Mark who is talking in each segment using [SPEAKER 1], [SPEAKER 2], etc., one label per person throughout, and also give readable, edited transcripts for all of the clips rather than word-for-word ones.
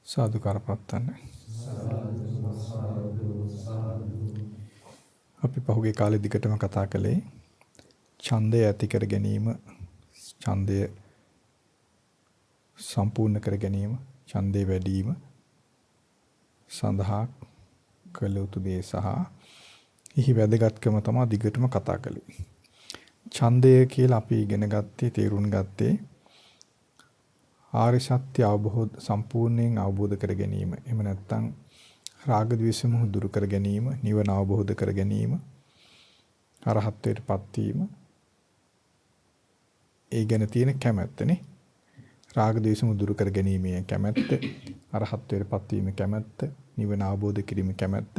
[SPEAKER 1] සාදුකාර පවත්වන්න. අපි පහුගිය කාලේ දිගටම කතා කළේ ඡන්දය ඇති කර ගැනීම, ඡන්දය සම්පූර්ණ කර ගැනීම, ඡන්දේ වැඩි වීම සඳහා කළ යුතු දේ සහ එහි වැදගත්කම තමයි දිගටම කතා කළේ. ඡන්දය කියලා අපි ඉගෙන ගත්තේ, තේරුම් ගත්තේ ආර්ය සත්‍ය අවබෝධ සම්පූර්ණයෙන් අවබෝධ කර ගැනීම. එහෙම නැත්නම් රාග ద్వේෂ මොහ දුරු කර ගැනීම, නිවන අවබෝධ කර ගැනීම, අරහත්ත්වයටපත් වීම. ඒ ගැන තියෙන කැමැත්තනේ. රාග ద్వේෂ මොහ දුරු කර ගැනීමේ කැමැත්ත, අරහත්ත්වයටපත් වීම කැමැත්ත, නිවන අවබෝධ කිරීම කැමැත්ත.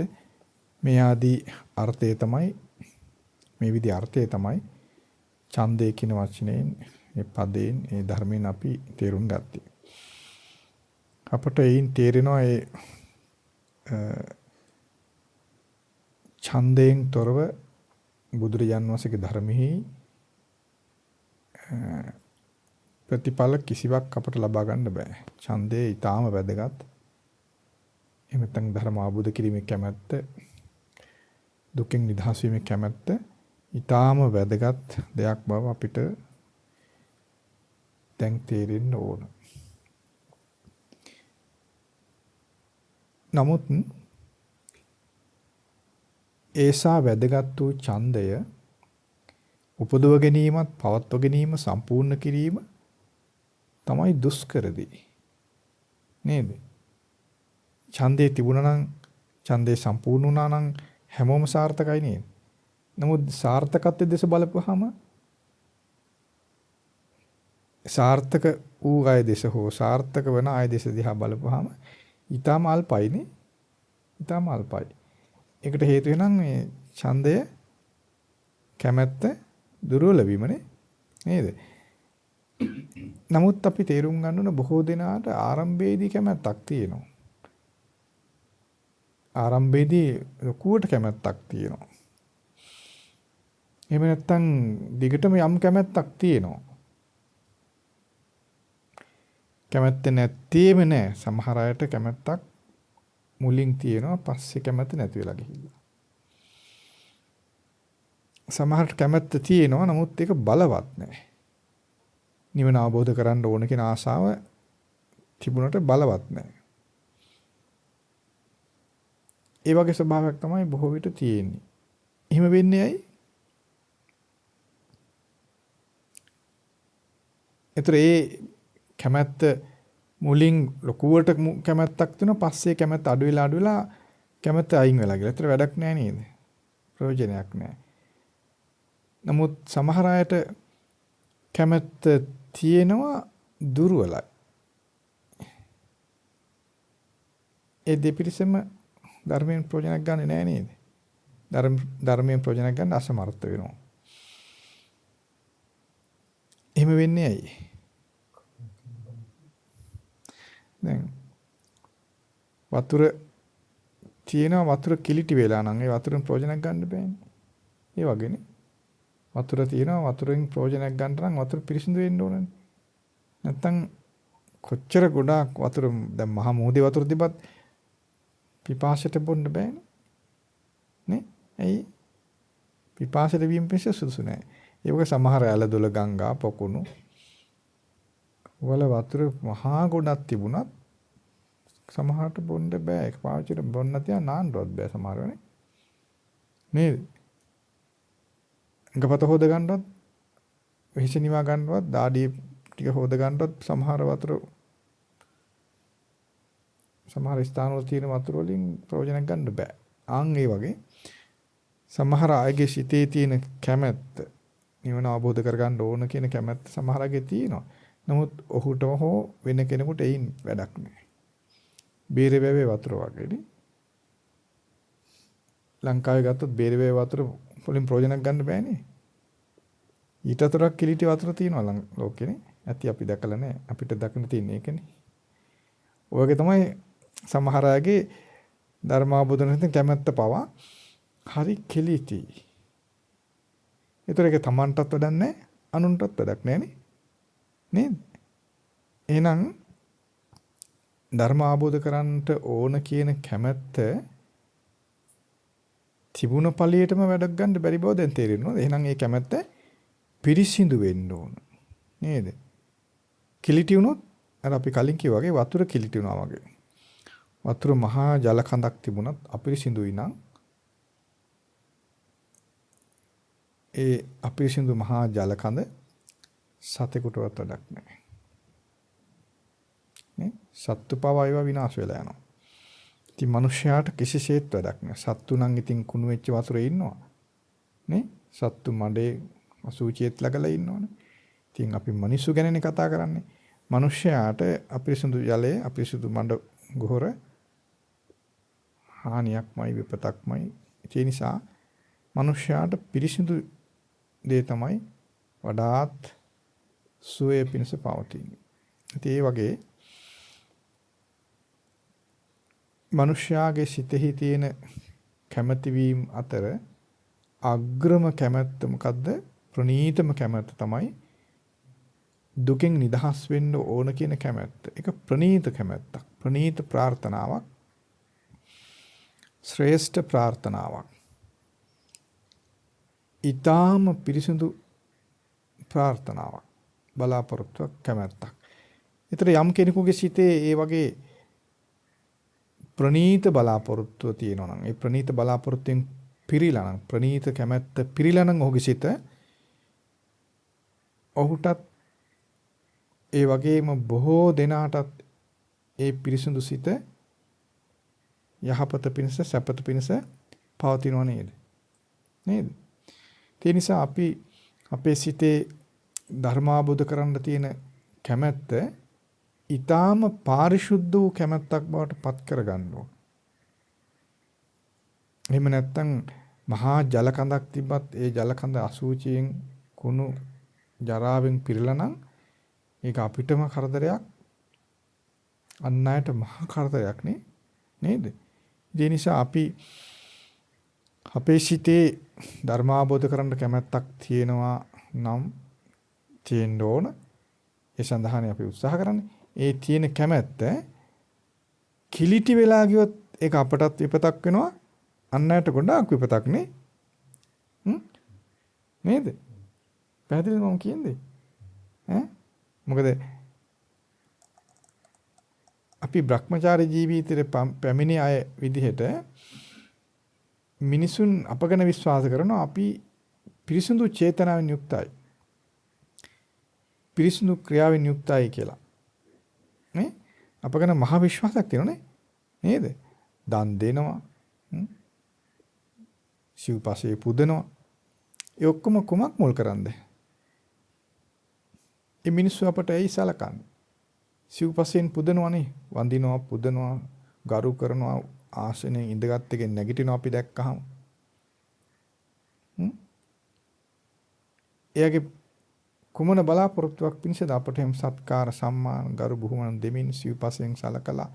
[SPEAKER 1] මේ ආදී අර්ථය තමයි, මේ විදි අර්ථය තමයි ඡන්දය කියන වචනයෙන්, මේ පදයෙන්, මේ ධර්මයෙන් අපි තේරුම් ගත්තේ. අපට එයින් තේරෙනවා ඒ ඡන්දයෙන් තොරව බුදුරජාන් වහන්සේගේ ධර්මෙහි ප්‍රතිඵල කිසිවක් අපට ලබා ගන්න බෑ. ඡන්දය ඊටාම වැදගත්. එහෙම නැත්නම් ධර්ම අවබෝධ කිරීමේ කැමැත්ත, දුකින් නිදහස් වීමේ කැමැත්ත ඊටාම වැදගත් දෙයක් බව අපිට දැන් තේරෙන්න ඕන. නමුත් ඒසා වැදගත් වූ ඡන්දය උපදව ගැනීමත් පවත්ව ගැනීම සම්පූර්ණ කිරීම තමයි දුෂ්කර දේ. නේද? ඡන්දේ තිබුණා නම්, ඡන්දේ සම්පූර්ණ වුණා නම් හැමෝම සාර්ථකයි නේද? නමුත් සාර්ථකත්වයේ දෙස බලපුවාම සාර්ථක වූ අය දෙස හෝ සාර්ථක වන අය දෙස දිහා බලපුවාම ඊටම අල්පයිනේ. ඊටම අල්පයි. ඒකට හේතුව නම් මේ ඡන්දය, කැමැත්ත දුර්වල වීමනේ නේද? නමුත් අපි තේරුම් ගන්න ඕන බොහෝ දෙනාට ආරම්භයේදී කැමැත්තක් තියෙනවා. ආරම්භයේදී ලොකුවට කැමැත්තක් තියෙනවා. එහෙම නැත්නම් දිගටම යම් කැමැත්තක් තියෙනවා. කැමැත්ත නැත්තේම නෑ. සමහර අයට කැමැත්තක් මුලින් තියෙනවා, පස්සේ කැමැත්ත නැති වෙලා ගිහිල්ලා. සමහරට කැමැත්ත තියෙනවා, නමුත් ඒක බලවත් නෑ. නිවන අවබෝධ කරගන්න ඕන කියන ආශාව තිබුණට බලවත් නෑ. ඒ වගේ ස්වභාවයක් තමයි බොහෝ විට තියෙන්නේ. එහෙම වෙන්නේ ඇයි? ඒතර ඒ කැමැත්ත මුලින් ලොකුවට කැමැත්තක් තියෙනවා, පස්සේ කැමැත්ත අඩු වෙලා කැමැත්ත අයින් වෙලා ගිහලා. ඒතර වැඩක් නෑ නේද? ප්‍රයෝජනයක් නෑ. නමුත් සමහර අයට කැමැත්ත තියෙනවා, දුර්වලයි. ඒ දෙපිරිසම ධර්මයෙන් ප්‍රයෝජනයක් ගන්නෙ නෑ නේද? ධර්මයෙන් ප්‍රයෝජනයක් ගන්න අසමර්ථ වෙනවා. එහෙම වෙන්නේ ඇයි? දැන් වතුර තියෙනවා, වතුර කිලිටි වෙලා නම් ඒ වතුරෙන් ප්‍රයෝජනයක් ගන්න බෑනේ. ඒ වගේනේ. වතුර තියෙනවා, වතුරෙන් ප්‍රයෝජනයක් ගන්න නම් වතුර පිරිසිදු වෙන්න ඕනනේ. නැත්තම් කොච්චර ගොඩාක් වතුර, දැන් මහා මුහුදේ වතුර තිබ්බත් පිපාසයට බොන්න බෑනේ. නේ? ඇයි? පිපාසයට වීම පිණිස සුදුසු නෑ. ඒ වගේ සමහර ඇලදොල, ගංගා, පොකුණු වල වතුර මහා ගොඩක් තිබුණත් සමහරට බොන්න බෑ. ඒක පාවිච්චිට බොන්න තියා නාන්නවත් බෑ සමහරවනේ. නේද? ගපත හොද ගන්නවත්, හිස නිවා ගන්නවත්, දාඩිය ටික හොද ගන්නවත් සමහර වතුර, සමහර ස්ථානවල තියෙන වතුර වලින් ප්‍රයෝජනයක් ගන්න බෑ. ආන් ඒ වගේ සමහර අයගේ සිතේ තියෙන කැමැත්ත, නිවන අවබෝධ කරගන්න ඕන කියන කැමැත්ත සමහර අයගේ තියෙනවා. නමුත් ඔහුට හෝ වෙන කෙනෙකුට එයින් වැඩක් නැහැ. බේරේ වැවේ වතුර වගේනේ. ලංකාවේ ගත්තොත් බේරේ වැවේ වතුර වලින් ප්‍රයෝජනයක් ගන්න බෑනේ. ඊටතරක් කිලිටි වතුර තියෙනවා ලෝකෙනේ. ඇති අපි දැකලා නැහැ. අපිට දකින්න තියෙන්නේ ඒකනේ. ඔයගේ තමයි සමහර අයගේ ධර්ම අවබෝධ නැතිනම් කැමැත්ත පවා හරි කිලිටි. ඒතර ඒක Tamanටත් වැඩක් නැහැ, අනුන්ටත් වැඩක් නැහැ නේ. නේද? එහෙනම් ධර්ම අවබෝධ කරන්නට ඕන කියන කැමැත්ත තිබුණ ඵලයටම වැඩක් ගන්න බැරි බව දැන් තේරෙනවා. එහෙනම් ඒ කැමැත්ත පිරිසිදු වෙන්න ඕන. නේද? කිලිටි වුණොත් අර අපි කලින් කිව්වා වගේ වතුර කිලිටි වුණා වගේ. වතුර මහා ජල කඳක් තිබුණත් අපිරිසිදුයි නම් ඒ අපිරිසිදු මහා ජල කඳ සතෙකුටවත් වැඩක් නැහැ. නේ? සත්තු පවා ඒවා විනාශ වෙලා යනවා. ඉතින් මිනිස්යාට කිසිසේත් වැඩක් නැහැ. සත්තු නම් ඉතින් කුණු වෙච්ච වතුරේ ඉන්නවා. නේ? සත්තු මඩේ අසුචියත් ලගලා ඉන්නවනේ. ඉතින් අපි මිනිස්සු ගැනනේ කතා කරන්නේ. මිනිස්යාට අපිරිසිදු ජලයේ අපිරිසිදු මඩ ගොහර හානියක්මයි විපතක්මයි. ඒ නිසා මිනිස්යාට පිරිසිදු දේ තමයි වඩාත් සුවය පිණිස පවතින්නේ. ඉතින් ඒ වගේ මිනිස්යාගේ සිතෙහි තියෙන කැමැති වීම අතර අග්‍රම කැමැත්ත මොකද්ද? ප්‍රණීතම කැමැත්ත තමයි දුකෙන් නිදහස් වෙන්න ඕන කියන කැමැත්ත. ඒක ප්‍රණීත කැමැත්තක්. ප්‍රණීත ප්‍රාර්ථනාවක්. ශ්‍රේෂ්ඨ ප්‍රාර්ථනාවක්. ඊටාම පිරිසිදු ප්‍රාර්ථනාවක්. බලාපොරොත්තුවක් කැමැත්තක්. ඒතර යම් කෙනෙකුගේ සිතේ ඒ වගේ ප්‍රණීත බලාපොරොත්තුව තියෙනවා නම් ඒ ප්‍රණීත බලාපොරොත්තුෙන් පිරීලා නම් ප්‍රණීත කැමැත්ත පිරීලා නම් ඔහුගේ සිත ඔහුටත් ඒ වගේම බොහෝ දෙනාටත් ඒ පිරිසිදු සිත යහපත පිණිස සැපත පිණිස පවතිනව නේද? නේද? ඒ නිසා අපි අපේ සිතේ ධර්මාබෝධ කරන්න තියෙන කැමැත්ත ඊටාම පාරිශුද්ධ වූ කැමැත්තක් බවට පත් කරගන්න ඕන. එහෙම නැත්නම් මහා ජල කඳක් තිබ්බත් ඒ ජල කඳ අසුචියෙන් කුණු ජරාවෙන් පිරලා නම් ඒක අපිටම කරදරයක් අන් අයට මහා කරදරයක් නේද? ඒ නිසා අපි අපේ සිතේ ධර්මාබෝධ කරන්න කැමැත්තක් තියෙනවා නම් තියෙන්න ඕන. ඒ සඳහානේ අපි උත්සාහ කරන්නේ. ඒ තියෙන කැමැත්ත කිලිටි වෙලා ගියොත් ඒක අපටත් විපතක් වෙනවා. අන් අයට ගොඩාක් විපතක් නේද? පැහැදිලිද මම කියන්නේ? මොකද අපි Brahmachari ජීවිතේ පැමිණි අය විදිහට මිනිසුන් අප ගැන විශ්වාස කරනවා අපි පිරිසිදු චේතනාවෙන් යුක්තයි. පිරිසිදු ක්‍රියාවෙන් යුක්තයි කියලා. නේ? අප ගැන මහ විශ්වාසයක් තියෙනනේ. නේද? දන් දෙනවා. සිව්පසේ පුදනවා. ඒ ඔක්කොම කුමක් මුල් කරන්ද? ඒ මිනිස්සු අපට ඇයි සලකන්නේ? සිව්පසෙන් පුදනවනේ. වඳිනවා, පුදනවා, ගරු කරනවා, ආසනේ ඉඳගත් එකෙන් නැගිටිනවා අපි දැක්කහම. එයාගේ කුමන බලාපොරොත්තුවක් පිණිසද අපට එම් සත්කාර සම්මාන ගරු බුහුමන් දෙමින් සිව්පසෙන් සලකලා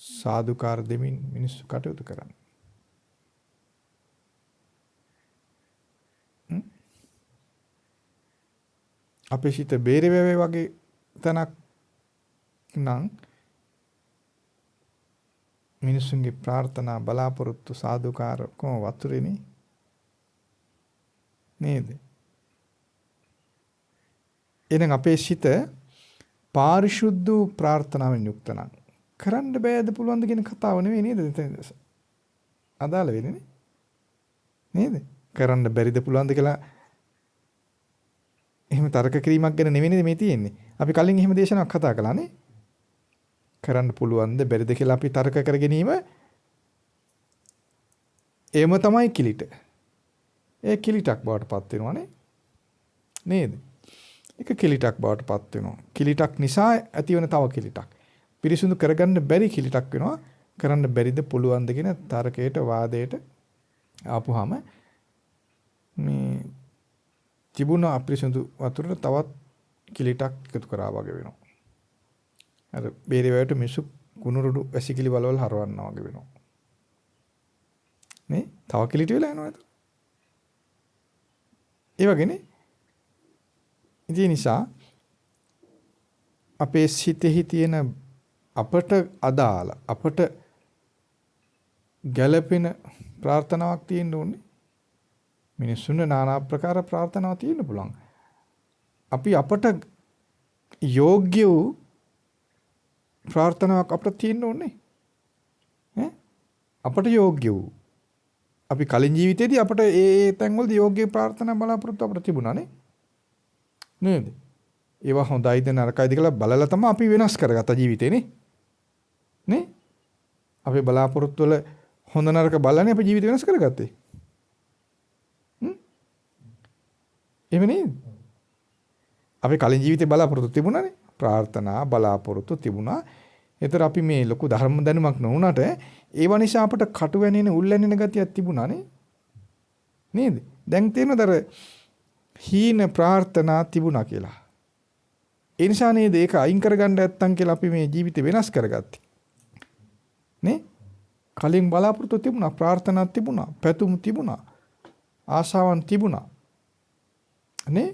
[SPEAKER 1] සාදුකාර දෙමින් මිනිස්සු කටයුතු කරන්නේ. අපේ සිත බේරෙවේ වගේ තනක් නම් මිනිසුන්ගේ ප්‍රාර්ථනා බලාපොරොත්තු සාදුකාර කොම වතුරේනේ නේද? එහෙනම් අපේ සිත පාරිශුද්ධ ප්‍රාර්ථනාවෙන් යුක්ත නම් කරන්න බෑද පුළුවන්ද කියන කතාව නෙවෙයි නේද? අදාළ වෙන්නේ නේද? කරන්න බැරිද පුළුවන්ද කියලා එහෙම තර්ක කිරීමක් ගැන නෙවෙයි මේ තියෙන්නේ. අපි කලින් එහෙම දේශනාවක් කතා කළානේ. කරන්න පුළුවන්ද බැරිද කියලා අපි තර්ක කර ගැනීම එම තමයි කිලිට. ඒ කිලිටක් බවට පත් වෙනවනේ. නේද? ඒක කිලිටක් බවට පත් වෙනවා. කිලිටක් නිසා ඇතිවන තව කිලිටක්. පිරිසුදු කරගන්න බැරි කිලිටක් වෙනවා. කරන්න බැරිද පුළුවන්ද කියන තර්කයට වාදයට ආපුවාම මේ තිබුණ අපිරිසුදු වතුරට තවත් කිලිටක් එකතු කරා වගේ වෙනවා. අර බේරේවට මිසු කුණුරුඩු වැසිකිලි වලවල් හරවන්නා වගේ වෙනවා. නේ? තව කිලිට වෙලා යනවා නේද? ඒ වගේනේ. ඒ නිසා අපේ සිතෙහි තියෙන අපට අදාළ අපට ගැළපෙන ප්‍රාර්ථනාවක් තියෙන්න ඕනේ. මිනිස්සුන්ට নানা ආකාර ප්‍රාර්ථනාවක් තියෙන්න පුළුවන්. අපි අපට යෝග්‍ය වූ ප්‍රාර්ථනාවක් අපට තියෙන්න ඕනේ. අපට යෝග්‍ය වූ අපි කලින් ජීවිතේදී අපට ඒ තැන්වලදී යෝග්‍ය ප්‍රාර්ථනා බලාපොරොත්තු අපට තිබුණානේ. නේද? ඒවා හොඳයිද නරකයිද කියලා බලලා තමයි අපි වෙනස් කරගත්ත ජීවිතේනේ. නේ? අපේ බලාපොරොත්තු වල හොඳ නරක බලන්නේ අපි ජීවිත වෙනස් කරගත්තේ. එහෙම නේද? අපි කලින් ජීවිතේ බලාපොරොත්තු තිබුණානේ. ප්‍රාර්ථනා බලාපොරොත්තු තිබුණා. ඒතර අපි මේ ලොකු ධර්ම දැනුමක් නොවුනට ඒව නිසා අපට කටු වැනෙන උල්ලැනෙන ගතියක් තිබුණානේ. නේද? දැන් තේරෙනවද අර හීන ප්‍රාර්ථනා තිබුණා කියලා. ඒ නිසා නේද ඒක අයින් කරගන්න නැත්තම් කියලා අපි මේ ජීවිතේ වෙනස් කරගත්තේ. නේ? කලින් බලාපොරොත්තු තිබුණා, ප්‍රාර්ථනා තිබුණා, පැතුම් තිබුණා, ආශාවන් තිබුණා. නේ?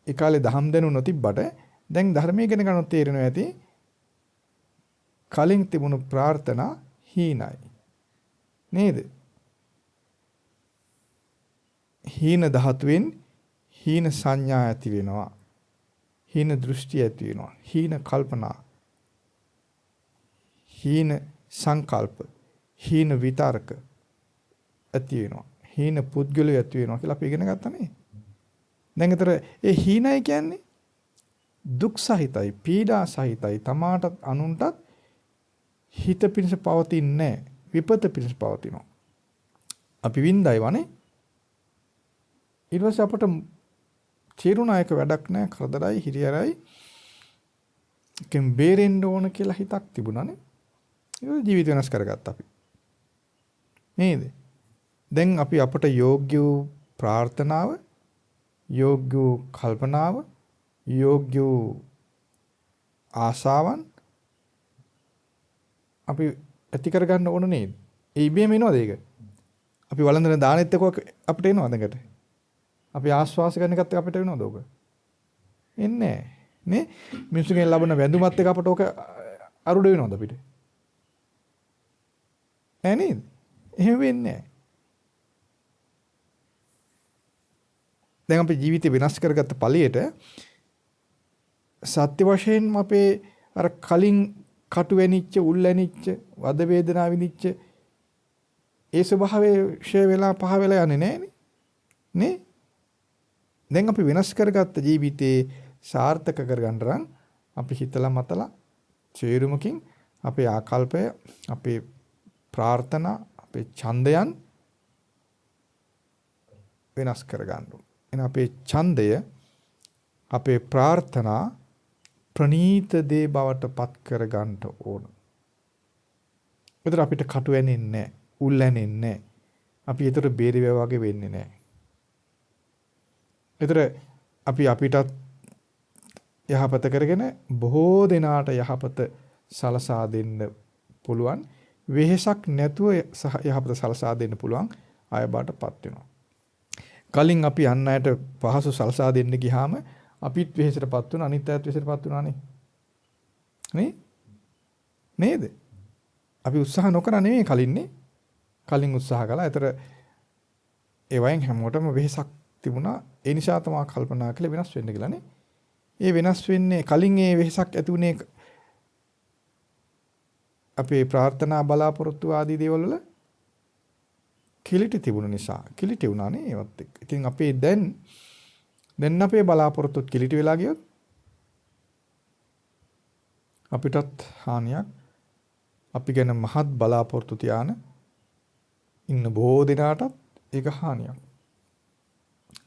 [SPEAKER 1] ඒ කාලේ දහම් දැනුම නොතිබ්බට දැන් ධර්මයේ ඉගෙන ගන්නොත් තේරෙනවා ඇති කලින් තිබුණු ප්‍රාර්ථනා හීනයි. නේද? හීන ධාතුවෙන් හීන සංඥා ඇති වෙනවා. හීන දෘෂ්ටි ඇති වෙනවා. හීන කල්පනා. හීන සංකල්ප. හීන විතර්ක ඇති වෙනවා. හීන පුද්ගලය ඇති වෙනවා කියලා අපි ඉගෙන ගත්තා නේ. දැන් ඒතර ඒ හීනයි කියන්නේ දුක් සහිතයි, පීඩා සහිතයි, තමාටත් අනුන්ටත් හිත පිණිස පවතින්නේ නැහැ. විපත පිණිස පවතිනවා. අපි වින්දයි වනේ. ඊට පස්සේ අපට තේරුණා එක වැඩක් නැහැ, කරදරයි, හිරියරයි. එකෙන් බේරෙන්න ඕන කියලා හිතක් තිබුණානේ. ඒක ජීවිත වෙනස් කරගත්තා අපි. නේද? දැන් අපි අපට යෝග්‍ය වූ ප්‍රාර්ථනාව, යෝග්‍ය වූ කල්පනාව, යෝග්‍ය වූ ආශාවන් අපි ඇති කරගන්න ඕන නේද? ඒ ඉබේම එනවද ඒක? අපි වළඳන දානෙත් එක්ක අපිට එනවද එකට? අපි ආස්වාස කරන එකත් අපිට වෙනවද ඕක? එන්නේ නැහැ. නේ? මිනිස්සුගෙන් ලබන වැඳුමත් එක්ක අපට ඕක අරුඩ වෙනවද අපිට? ඈ නේද? එහෙම වෙන්නේ නැහැ. දැන් අපි ජීවිතේ වෙනස් කරගත්ත ඵලයට සත්‍ය වශයෙන්ම අපේ අර කලින් කටු වෙනිච්ච, උල් වෙනිච්ච, වද වේදනා විඳිච්ච ඒ ස්වභාවයේ ෂේ වෙලා පහ වෙලා යන්නේ නැහනේ. නේ? දැන් අපි වෙනස් කරගත්ත ජීවිතේ සාර්ථක කරගන්න නම් අපි හිතලා මතලා චේරුමකින් අපේ ආකල්පය, අපේ ප්‍රාර්ථනා, අපේ ඡන්දයන් වෙනස් කරගන්න ඕන. එන අපේ ඡන්දය, අපේ ප්‍රාර්ථනා ප්‍රනීත දේ බවට පත් කර ගන්නට ඕන. ඒතර අපිට කටු වෙන්නේ නැහැ, උල් වෙන්නේ නැහැ. අපි ඒතර බේරිව වගේ වෙන්නේ නැහැ. ඒතර අපි අපිටත් යහපත කරගෙන බොහෝ දෙනාට යහපත සලසා දෙන්න පුළුවන්. වෙහෙසක් නැතුව යහපත සලසා දෙන්න පුළුවන් අය බාටපත් වෙනවා. කලින් අපි අන් අයට පහසු සලසා දෙන්න ගියාම අපිත් වෙහෙසටපත් වුණා, අනිත් අයත් වෙහෙසටපත් වුණානේ. නේ? නේද? අපි උත්සාහ නොකර නෙමෙයි කලින්නේ. කලින් උත්සාහ කළා. ඒතර ඒ වයින් හැමෝටම වෙහෙසක් තිබුණා. ඒ නිසා තමයි කල්පනා කළේ වෙනස් වෙන්න කියලානේ. ඒ වෙනස් වෙන්නේ කලින් ඒ වෙහෙසක් ඇති උනේ අපේ ප්‍රාර්ථනා බලාපොරොත්තු ආදී දේවල් වල කිලිටි තිබුණ නිසා. කිලිටි වුණානේ ඒවත් එක්ක. ඉතින් අපේ දැන් අපේ බලාපොරොත්තුත් කිලිටි වෙලා ගියොත් අපිටත් හානියක්. අපි ගැන මහත් බලාපොරොත්තු තියාන ඉන්න බොහෝ දෙනාටත් ඒක හානියක්.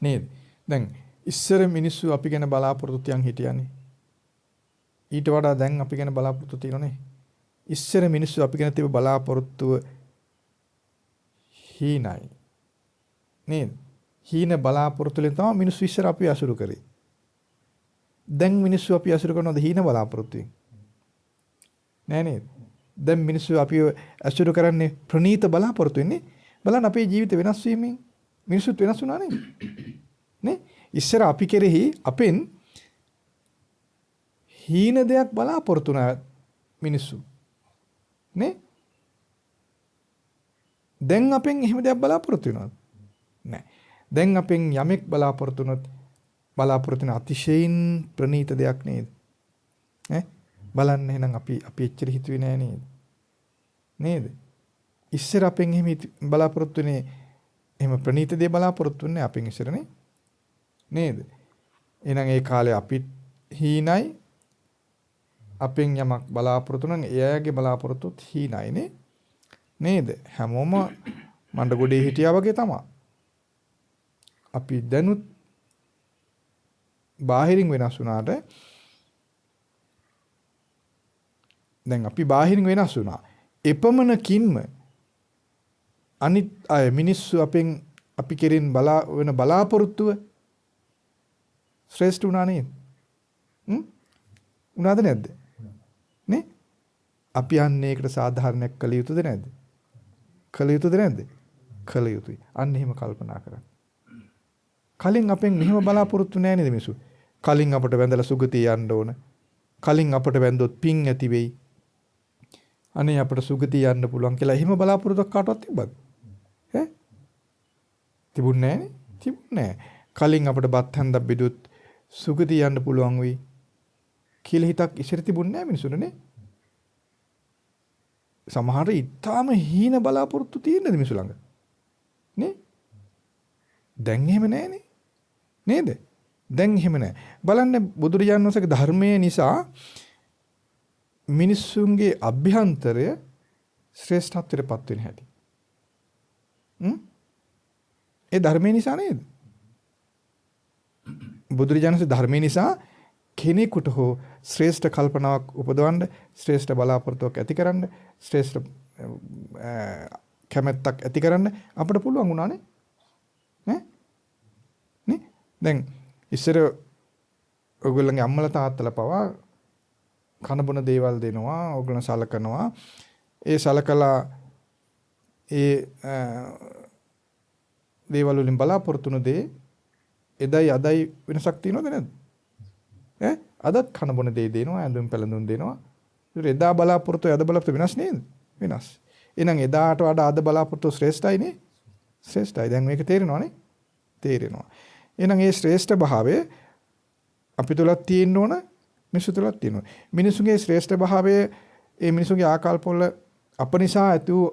[SPEAKER 1] නේද? දැන් ඉස්සර මිනිස්සු අපි ගැන බලාපොරොත්තු තියන් හිටියනේ. ඊට වඩා දැන් අපි ගැන බලාපොරොත්තු තියෙනනේ. ඉස්සර මිනිස්සු අපි ගැන තිබ්බ බලාපොරොත්තුව හීනයි. නේද? හීන බලාපොරොත්තු වලින් තමයි මිනිස්සු ඉස්සර අපි අසුරු කරේ. දැන් මිනිස්සු අපි අසුරු කරනවද හීන බලාපොරොත්තුෙන්? නෑ නේද? දැන් මිනිස්සු අපි අසුරු කරන්නේ ප්‍රනීත බලාපොරොත්තු වෙන්නේ. බලන්න අපේ ජීවිත වෙනස් වීමෙන් මිනිස්සුත් වෙනස් වුණා නේද? නේ? ඉස්සර අපි කෙරෙහි අපෙන් හීන දෙයක් බලාපොරොත්තු වෙන මිනිස්සු. නේ? දැන් අපෙන් එහෙම දෙයක් බලාපොරොත්තු වෙනවද? නැහැ. දැන් අපෙන් යමෙක් බලාපොරොත්තු වුණොත් බලාපොරොත්තු වෙන අතිශයින් ප්‍රණීත දෙයක් නේද? ඈ බලන්න එහෙනම් අපි එච්චර හිතුවේ නෑ නේද? නේද? ඉස්සර අපෙන් එහෙම බලාපොරොත්තු වෙන්නේ එහෙම ප්‍රණීත දේ බලාපොරොත්තු වෙන්නේ අපෙන් ඉස්සරනේ. නේද? එහෙනම් ඒ කාලේ අපි හීනයි අපෙන් යමක් බලාපොරොත්තු නම් එයාගේ බලාපොරොත්තුත් හීනයිනේ. නේද? හැමෝම මණ්ඩ ගොඩේ හිටියා වගේ තමයි. අපි දැනුත් බාහිරින් වෙනස් වුණාට දැන් අපි බාහිරින් වෙනස් වුණා. එපමණකින්ම අනිත් අය මිනිස්සු අපෙන් අපි කෙරෙන් වෙන බලාපොරොත්තුව ශ්‍රේෂ්ඨ වුණා නේද? උනාද නැද්ද? නේ? අපි අන්න ඒකට සාධාරණයක් කළ යුතුද නැද්ද? කළ යුතුද නැද්ද? කළ යුතුයි. අන්න එහෙම කල්පනා කරන්න. කලින් අපෙන් මෙහෙම බලාපොරොත්තු නැහැ නේද මිනිස්සු? කලින් අපට වැඳලා සුගතිය යන්න ඕන. කලින් අපට වැඳොත් පිං ඇති වෙයි. අනේ අපට සුගතිය යන්න පුළුවන් කියලා එහෙම බලාපොරොත්තුවක් කාටවත් තිබ්බද? ඈ? තිබුණේ නැහැ නේ? තිබුණේ නැහැ. කලින් අපට බත් හැන්දක් බෙදුත් සුගතිය යන්න පුළුවන් වෙයි කියලා හිතක් ඉස්සර තිබුණේ නැහැ මිනිසුන්ට නේ? සමහර ඊටාම හීන බලාපොරොත්තු තියෙනද මිනිස්සු ළඟ? නේ? දැන් එහෙම නැහැනේ. නේද? දැන් එහෙම නැහැ. බලන්න බුදුරජාණන් වහන්සේගේ ධර්මයේ නිසා මිනිස්සුන්ගේ අභ්‍යන්තරය ශ්‍රේෂ්ඨත්වයටපත් වෙන හැටි. ඒ ධර්මයේ නිසා නේද? බුදුරජාණන්සේ ධර්මයේ නිසා කෙනෙකුට හෝ ශ්‍රේෂ්ඨ කල්පනාවක් උපදවන්න, ශ්‍රේෂ්ඨ බලාපොරොත්තුවක් ඇති කරන්න, ශ්‍රේෂ්ඨ කැමැත්තක් ඇති කරන්න අපිට පුළුවන් වුණානේ. නේ? දැන් ඉස්සර ඔයගොල්ලන්ගේ අම්මලා තාත්තලා පවා කන බොන දේවල් දෙනවා, ඔයගොල්ලන් සලකනවා. ඒ සලකලා ඒ දේවල් වලින් බලාපොරොත්තු වෙන දේ එදයි අදයි වෙනසක් තියෙනවද නැද්ද? ඈ අදත් කන බොන දේ දෙනවා, ඇඳුම් පැළඳුම් දෙනවා. ඒක එදා බලාපොරොත්තු අද බලාපොරොත්තු වෙනස් නේද? වෙනස්. එහෙනම් එදාට වඩා අද බලාපොරොත්තු ශ්‍රේෂ්ඨයි නේ? ශ්‍රේෂ්ඨයි. දැන් මේක තේරෙනවනේ? තේරෙනවා. එහෙනම් මේ ශ්‍රේෂ්ඨ භාවය අපි තුලත් තියෙන්න ඕන, මිනිස්සු තුලත් තියෙන්න ඕන. මිනිසුගේ ශ්‍රේෂ්ඨ භාවය ඒ මිනිසුගේ ආකල්ප වල අප නිසා ඇති වූ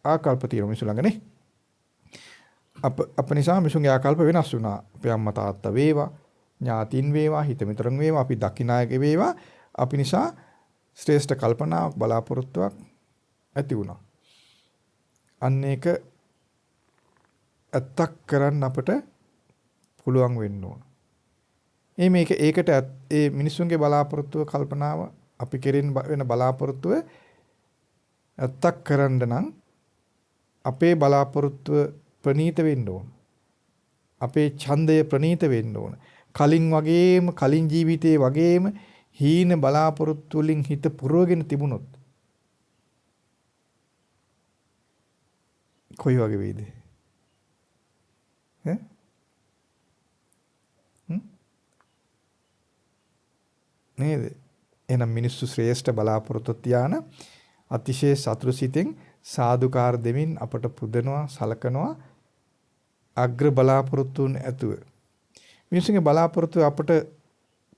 [SPEAKER 1] ආකල්ප තියෙන මිනිසු ළඟ නේ. අප නිසා මිනිසුගේ ආකල්ප වෙනස් වුණා. අපේ අම්මා තාත්තා වේවා, ඥාතින් වේවා, හිත මිතුරන් වේවා, අපි දකිනායක වේවා, අපි නිසා ශ්‍රේෂ්ඨ කල්පනාවක් බලාපොරොත්තුවක් ඇති වුණා. අන්න ඒක ඇත්තක් කරන්න අපට පුළුවන් වෙන්න ඕන. ඒකට ඒ මිනිස්සුන්ගේ බලාපොරොත්තුව කල්පනාව අපි කෙරෙන් වෙන බලාපොරොත්තුව ඇත්තක් කරන්න නම් අපේ බලාපොරොත්තුව ප්‍රනීත වෙන්න ඕන. අපේ ඡන්දය ප්‍රනීත වෙන්න ඕන. කලින් වගේම කලින් ජීවිතේ වගේම හීන බලාපොරොත්තු වලින් හිත පුරවගෙන තිබුණොත් කොයි වගේ වෙයිද? නේද? එහෙනම් මිනිස්සු ශ්‍රේෂ්ඨ බලාපොරොත්තු තියාන අතිශය සතුටුසිතින් සාදුකාර දෙමින් අපට පුදනවා, සලකනවා අග්‍ර බලාපොරොත්තුන් ඇතුව. මිනිස්සුගේ බලාපොරොත්තු අපට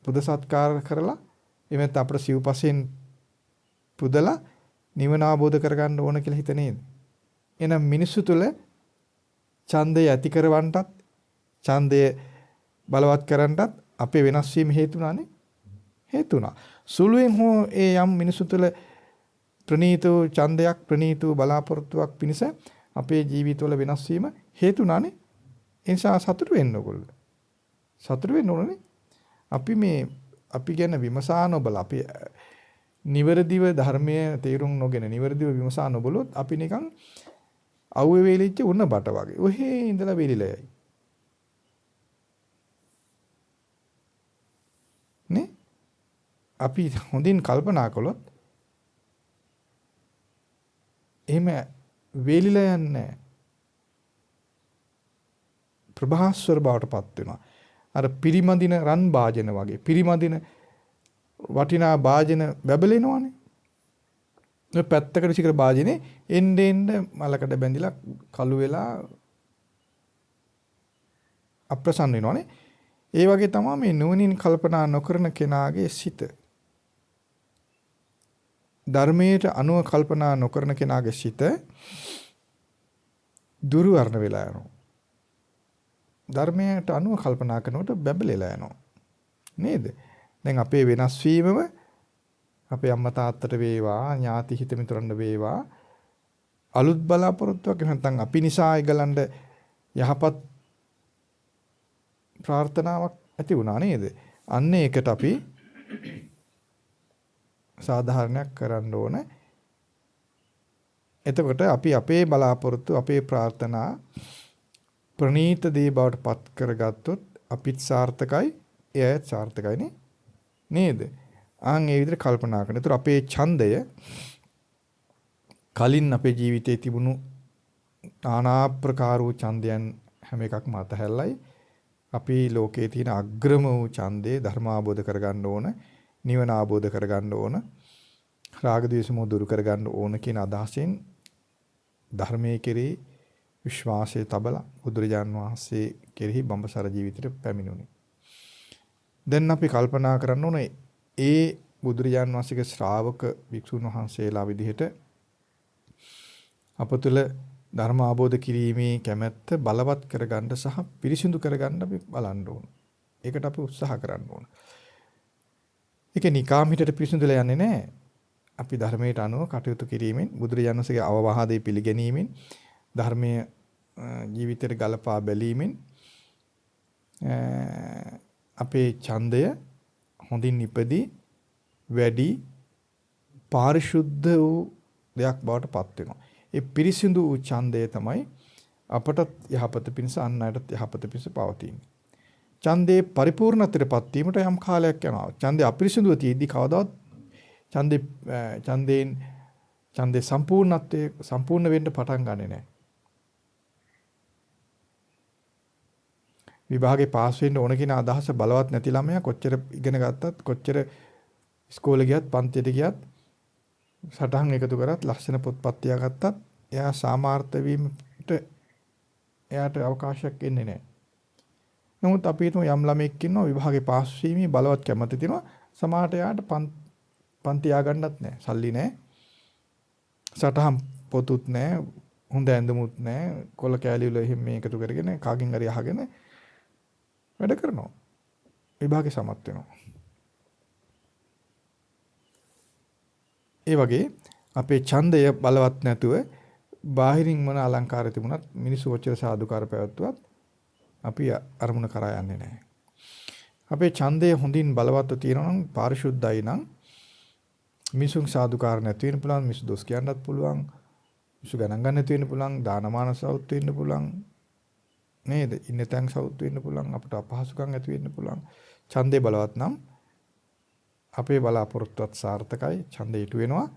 [SPEAKER 1] පුද සත්කාර කරලා එමෙත් අපට සිව්පසෙන් පුදලා නිවන අවබෝධ කරගන්න ඕන කියලා හිත නේද? එහෙනම් මිනිස්සු තුළ ඡන්දය ඇති කරවන්නටත්, ඡන්දය බලවත් කරන්නටත් අපේ වෙනස් වීම හේතු වුණානේ. හේතු වුණා. සුළුෙන් හෝ ඒ යම් මිනිසු තුළ ප්‍රනීත වූ ඡන්දයක්, ප්‍රනීත වූ බලාපොරොත්තුවක් පිණිස අපේ ජීවිතවල වෙනස් වීම හේතු වුණානේ. ඒ නිසා සතුටු වෙන්න ඕගොල්ලෝ. සතුටු වෙන්න ඕනේ. අපි ගැන විමසා නොබල අපි නිවැරදිව ධර්මයේ තේරුම් නොගෙන නිවැරදිව විමසා නොබලොත් අපි නිකන් අවුවේ වේලිච්ච උණ බට වගේ. ඔහේ ඉඳලා වෙලිලා යයි. නේ? අපි හොඳින් කල්පනා කළොත් එහෙම වේලිලා යන්නේ නැහැ. ප්‍රභාස්වර බවටපත් වෙනවා. අර පිරිමදින රන් භාජන වගේ. පිරිමදින වටිනා භාජන බැබලෙනවනේ. ඔය පැත්තකට විසිකර භාජනේ එන්නේ මලකඩ බැඳිලා කළු වෙලා අප්‍රසන්න වෙනවනේ. ඒ වගේ තමයි මේ නුවණින් කල්පනා නොකරන කෙනාගේ සිත. ධර්මයට අනුව කල්පනා නොකරන කෙනාගේ සිත දුර්වර්ණ වෙලා යනවා. ධර්මයට අනුව කල්පනා කරනකොට බැබලෙලා යනවා. නේද? දැන් අපේ වෙනස් වීමම අපේ අම්මා තාත්තට වේවා, ඥාති හිත මිතුරන්ට වේවා අලුත් බලාපොරොත්තුවක් නැත්නම් අපි නිසා ඒගලන්ට යහපත් ප්‍රාර්ථනාවක් ඇති වුණා නේද? අන්න ඒකට අපි සාධාරණයක් කරන්න ඕන. එතකොට අපි අපේ බලාපොරොත්තු අපේ ප්‍රාර්ථනා ප්‍රණීත දේ බවට පත් කරගත්තොත් අපිත් සාර්ථකයි එයත් සාර්ථකයිනේ නේද? ආන් ඒ විදිහට කල්පනා කරන. ඒතර අපේ ඡන්දය කලින් අපේ ජීවිතේ තිබුණු নানা ආකාර වූ ඡන්දයන් හැම එකක්ම අතහැරලයි අපි ලෝකයේ තියෙන අග්‍රම වූ ඡන්දේ ධර්ම අවබෝධ කරගන්න ඕන, නිවන අවබෝධ කරගන්න ඕන, රාග ද්වේෂ මොහ දුරු කරගන්න ඕන කියන අදහසෙන් ධර්මයේ කෙරෙහි විශ්වාසය තබලා බුදුරජාන් වහන්සේ කෙරෙහි බඹසර ජීවිතයට පැමිණුණේ. දැන් අපි කල්පනා කරන්න ඕනේ ඒ බුදුරජාන් වහන්සේගේ ශ්‍රාවක භික්ෂුන් වහන්සේලා විදිහට අප තුළ ධර්ම අවබෝධ කිරීමේ කැමැත්ත බලවත් කරගන්න සහ පිරිසිදු කරගන්න අපි බලන්න ඕන. ඒකට අපි උත්සාහ කරන්න ඕන. ඒක නිකාම් හිතට පිරිසිදුලා යන්නේ නැහැ. අපි ධර්මයට අනුව කටයුතු කිරීමෙන් බුදුරජාණන් වහන්සේගේ අවවාදයේ පිළිගැනීමෙන් ධර්මයේ ජීවිතයට ගලපා බැලීමෙන් අපේ ඡන්දය හොඳින් ඉපදී වැඩි පාරිශුද්ධ වූ දෙයක් බවට පත් වෙනවා. ඒ පිරිසිදු වූ ඡන්දය තමයි අපටත් යහපත පිණිස අන් අයටත් යහපත පිණිස පවතින්නේ. ඡන්දේ පරිපූර්ණත්වයටපත් වීමට යම් කාලයක් යනවා. ඡන්දේ අපිරිසිදුව තියෙද්දි කවදාවත් ඡන්දේ සම්පූර්ණ වෙන්න පටන් ගන්නෙ නැහැ. විභාගේ පාස් වෙන්න ඕන කියන අදහස බලවත් නැති ළමයා කොච්චර ඉගෙන ගත්තත් කොච්චර ඉස්කෝලේ ගියත් පන්තියට ගියත් සටහන් එකතු කරත් ලස්සන පොත්පත් තියාගත්තත් එයා සාමාර්ථ වීමට එයාට අවකාශයක් එන්නේ නැහැ. නමුත් අපි හිතමු යම් ළමෙක් ඉන්නවා විභාගේ පාස් වීමේ බලවත් කැමැති තියෙනවා. සමහරට එයාට පන්ති ආගන්නත් නැහැ. සල්ලි නැහැ. සටහන් පොතුත් නැහැ. හොඳ ඇඳුමුත් නැහැ. කොළ කෑලි වල එහෙම මේ එකතු කරගෙන කාගෙන් හරි අහගෙන වැඩ කරනවා. විභාගේ සමත් වෙනවා. ඒ වගේ අපේ ඡන්දය බලවත් නැතුව බාහිරින් මොන අලංකාර තිබුණත් මිනිස්සු ඔච්චර සාදුකාර පැවැත්වුවත් අපි අරමුණ කරා යන්නේ නැහැ. අපේ ඡන්දය හොඳින් බලවත්ව තියෙනවා නම් පාරිශුද්ධයි නම් මිනිසුන් සාදුකාර නැති වෙන්න පුළුවන්, මිනිස්සු දොස් කියන්නත් පුළුවන්, මිනිස්සු ගණන් ගන්න නැති වෙන්න පුළුවන්, දානමාන සවුත් වෙන්න පුළුවන් නේද? ඉන්න තැන් සවුත් වෙන්න පුළුවන්, අපිට අපහසුකම් ඇති වෙන්න පුළුවන්. ඡන්දේ බලවත් නම් අපේ බලාපොරොත්තුවත් සාර්ථකයි, ඡන්දය ඉටු වෙනවා.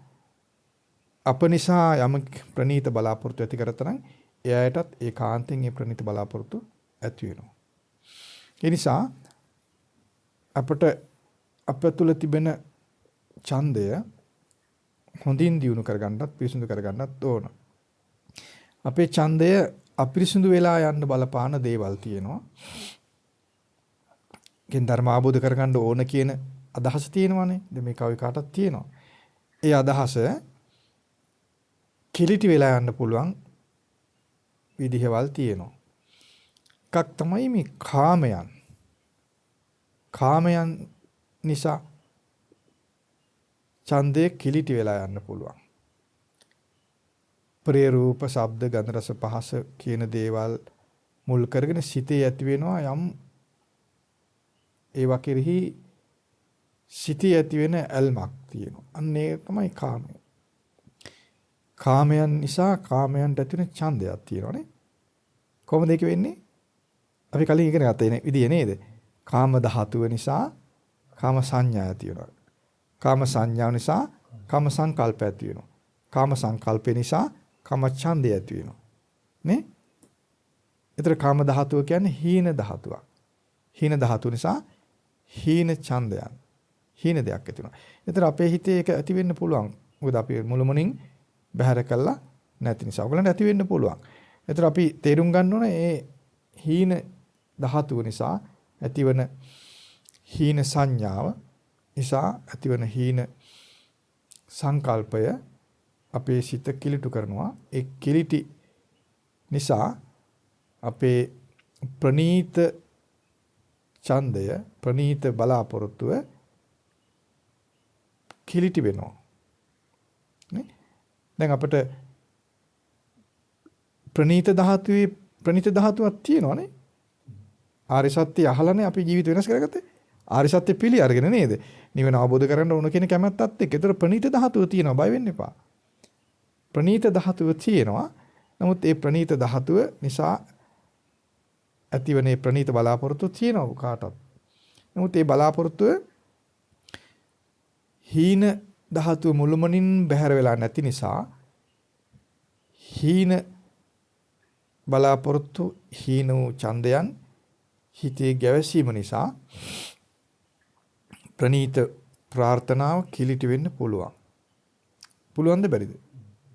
[SPEAKER 1] අප නිසා යම් ප්‍රණීත බලාපොරොත්තු ඇති කරතනම් එයාටත් ඒකාන්තයෙන් ඒ ප්‍රණීත බලාපොරොත්තු ඇති වෙනවා. ඒ නිසා අපට අප තුළ තිබෙන ඡන්දය හොඳින් දියුණු කරගන්නත් පිරිසිදු කරගන්නත් ඕන. අපේ ඡන්දය අපිරිසිදු වෙලා යන්න බලපාන දේවල් තියෙනවා. කින් ධර්ම අවබෝධ කරගන්න ඕන කියන අදහස තියෙනවානේ. දැන් මේ කවි කාටත් තියෙනවා. ඒ අදහස කිලිටි වෙලා යන්න පුළුවන් විදිහවල් තියෙනවා. එකක් තමයි මේ කාමයන්. කාමයන් නිසා ඡන්දේ කිලිටි වෙලා යන්න පුළුවන්. ප්‍රේ රූප, ශබ්ද, ගන්ධ, රස, පහස කියන දේවල් මුල් කරගෙන සිතේ ඇති වෙනවා යම් ඒවා කෙරෙහි සිතේ ඇති වෙන ඇල්මක් තියෙනවා. අන්න ඒ තමයි කාමය. කාමයන් නිසා කාමයන්ට ඇති වෙන ඡන්දයක් තියෙනවානේ. කොහොමද ඒක වෙන්නේ? අපි කලින් ඉගෙන ගත්ත විදිය නේද? කාම ධාතුව නිසා කාම සංඥා ඇති වෙනවා. කාම සංඥාව නිසා කාම සංකල්ප ඇති වෙනවා. කාම සංකල්පේ නිසා කාම ඡන්දය ඇති වෙනවා. නේ? ඒතර කාම ධාතුව කියන්නේ හීන ධාතුවක්. හීන ධාතුව නිසා හීන ඡන්දයන්. හීන දෙයක් ඇති වෙනවා. ඒතර අපේ හිතේ ඒක ඇති වෙන්න පුළුවන්. මොකද අපි මුළුමනින් බැහැර කළා නැති නිසා. ඔයගලන්ට ඇති වෙන්න පුළුවන්. ඒතර අපි තේරුම් ගන්න ඕනේ මේ හීන ධාතුව නිසා ඇතිවන හීන සංඥාව නිසා ඇතිවන හීන සංකල්පය අපේ සිත කිලිටු කරනවා. ඒ කිලිටි නිසා අපේ ප්‍රනීත ඡන්දය ප්‍රනීත බලාපොරොත්තුව කිලිටි වෙනවා. නේ? දැන් අපිට ප්‍රනීත ධාතුවක් තියෙනවනේ. ආර්ය සත්‍ය අහලානේ අපි ජීවිත වෙනස් කරගත්තේ. ආර්ය සත්‍ය පිළි අරගෙන නේද? නිවන අවබෝධ කරගන්න ඕන කියන කැමැත්තත් එක්ක. ඒතර ප්‍රනීත ධාතුව තියෙනවා, බය වෙන්න එපා. ප්‍රනීත ධාතුව තියෙනවා. නමුත් ඒ ප්‍රනීත ධාතුව නිසා ඇතිවන මේ ප්‍රනීත බලාපොරොත්තු තියෙනවා කාටවත්. නමුත් ඒ බලාපොරොත්තුව හීන ධාතුව මුළුමනින් බැහැර වෙලා නැති නිසා හීන බලාපොරොත්තු හීන වූ ඡන්දයන් හිතේ ගැවසීම නිසා ප්‍රනීත ප්‍රාර්ථනාව කිලිටි වෙන්න පුළුවන්. පුළුවන්ද බැරිද?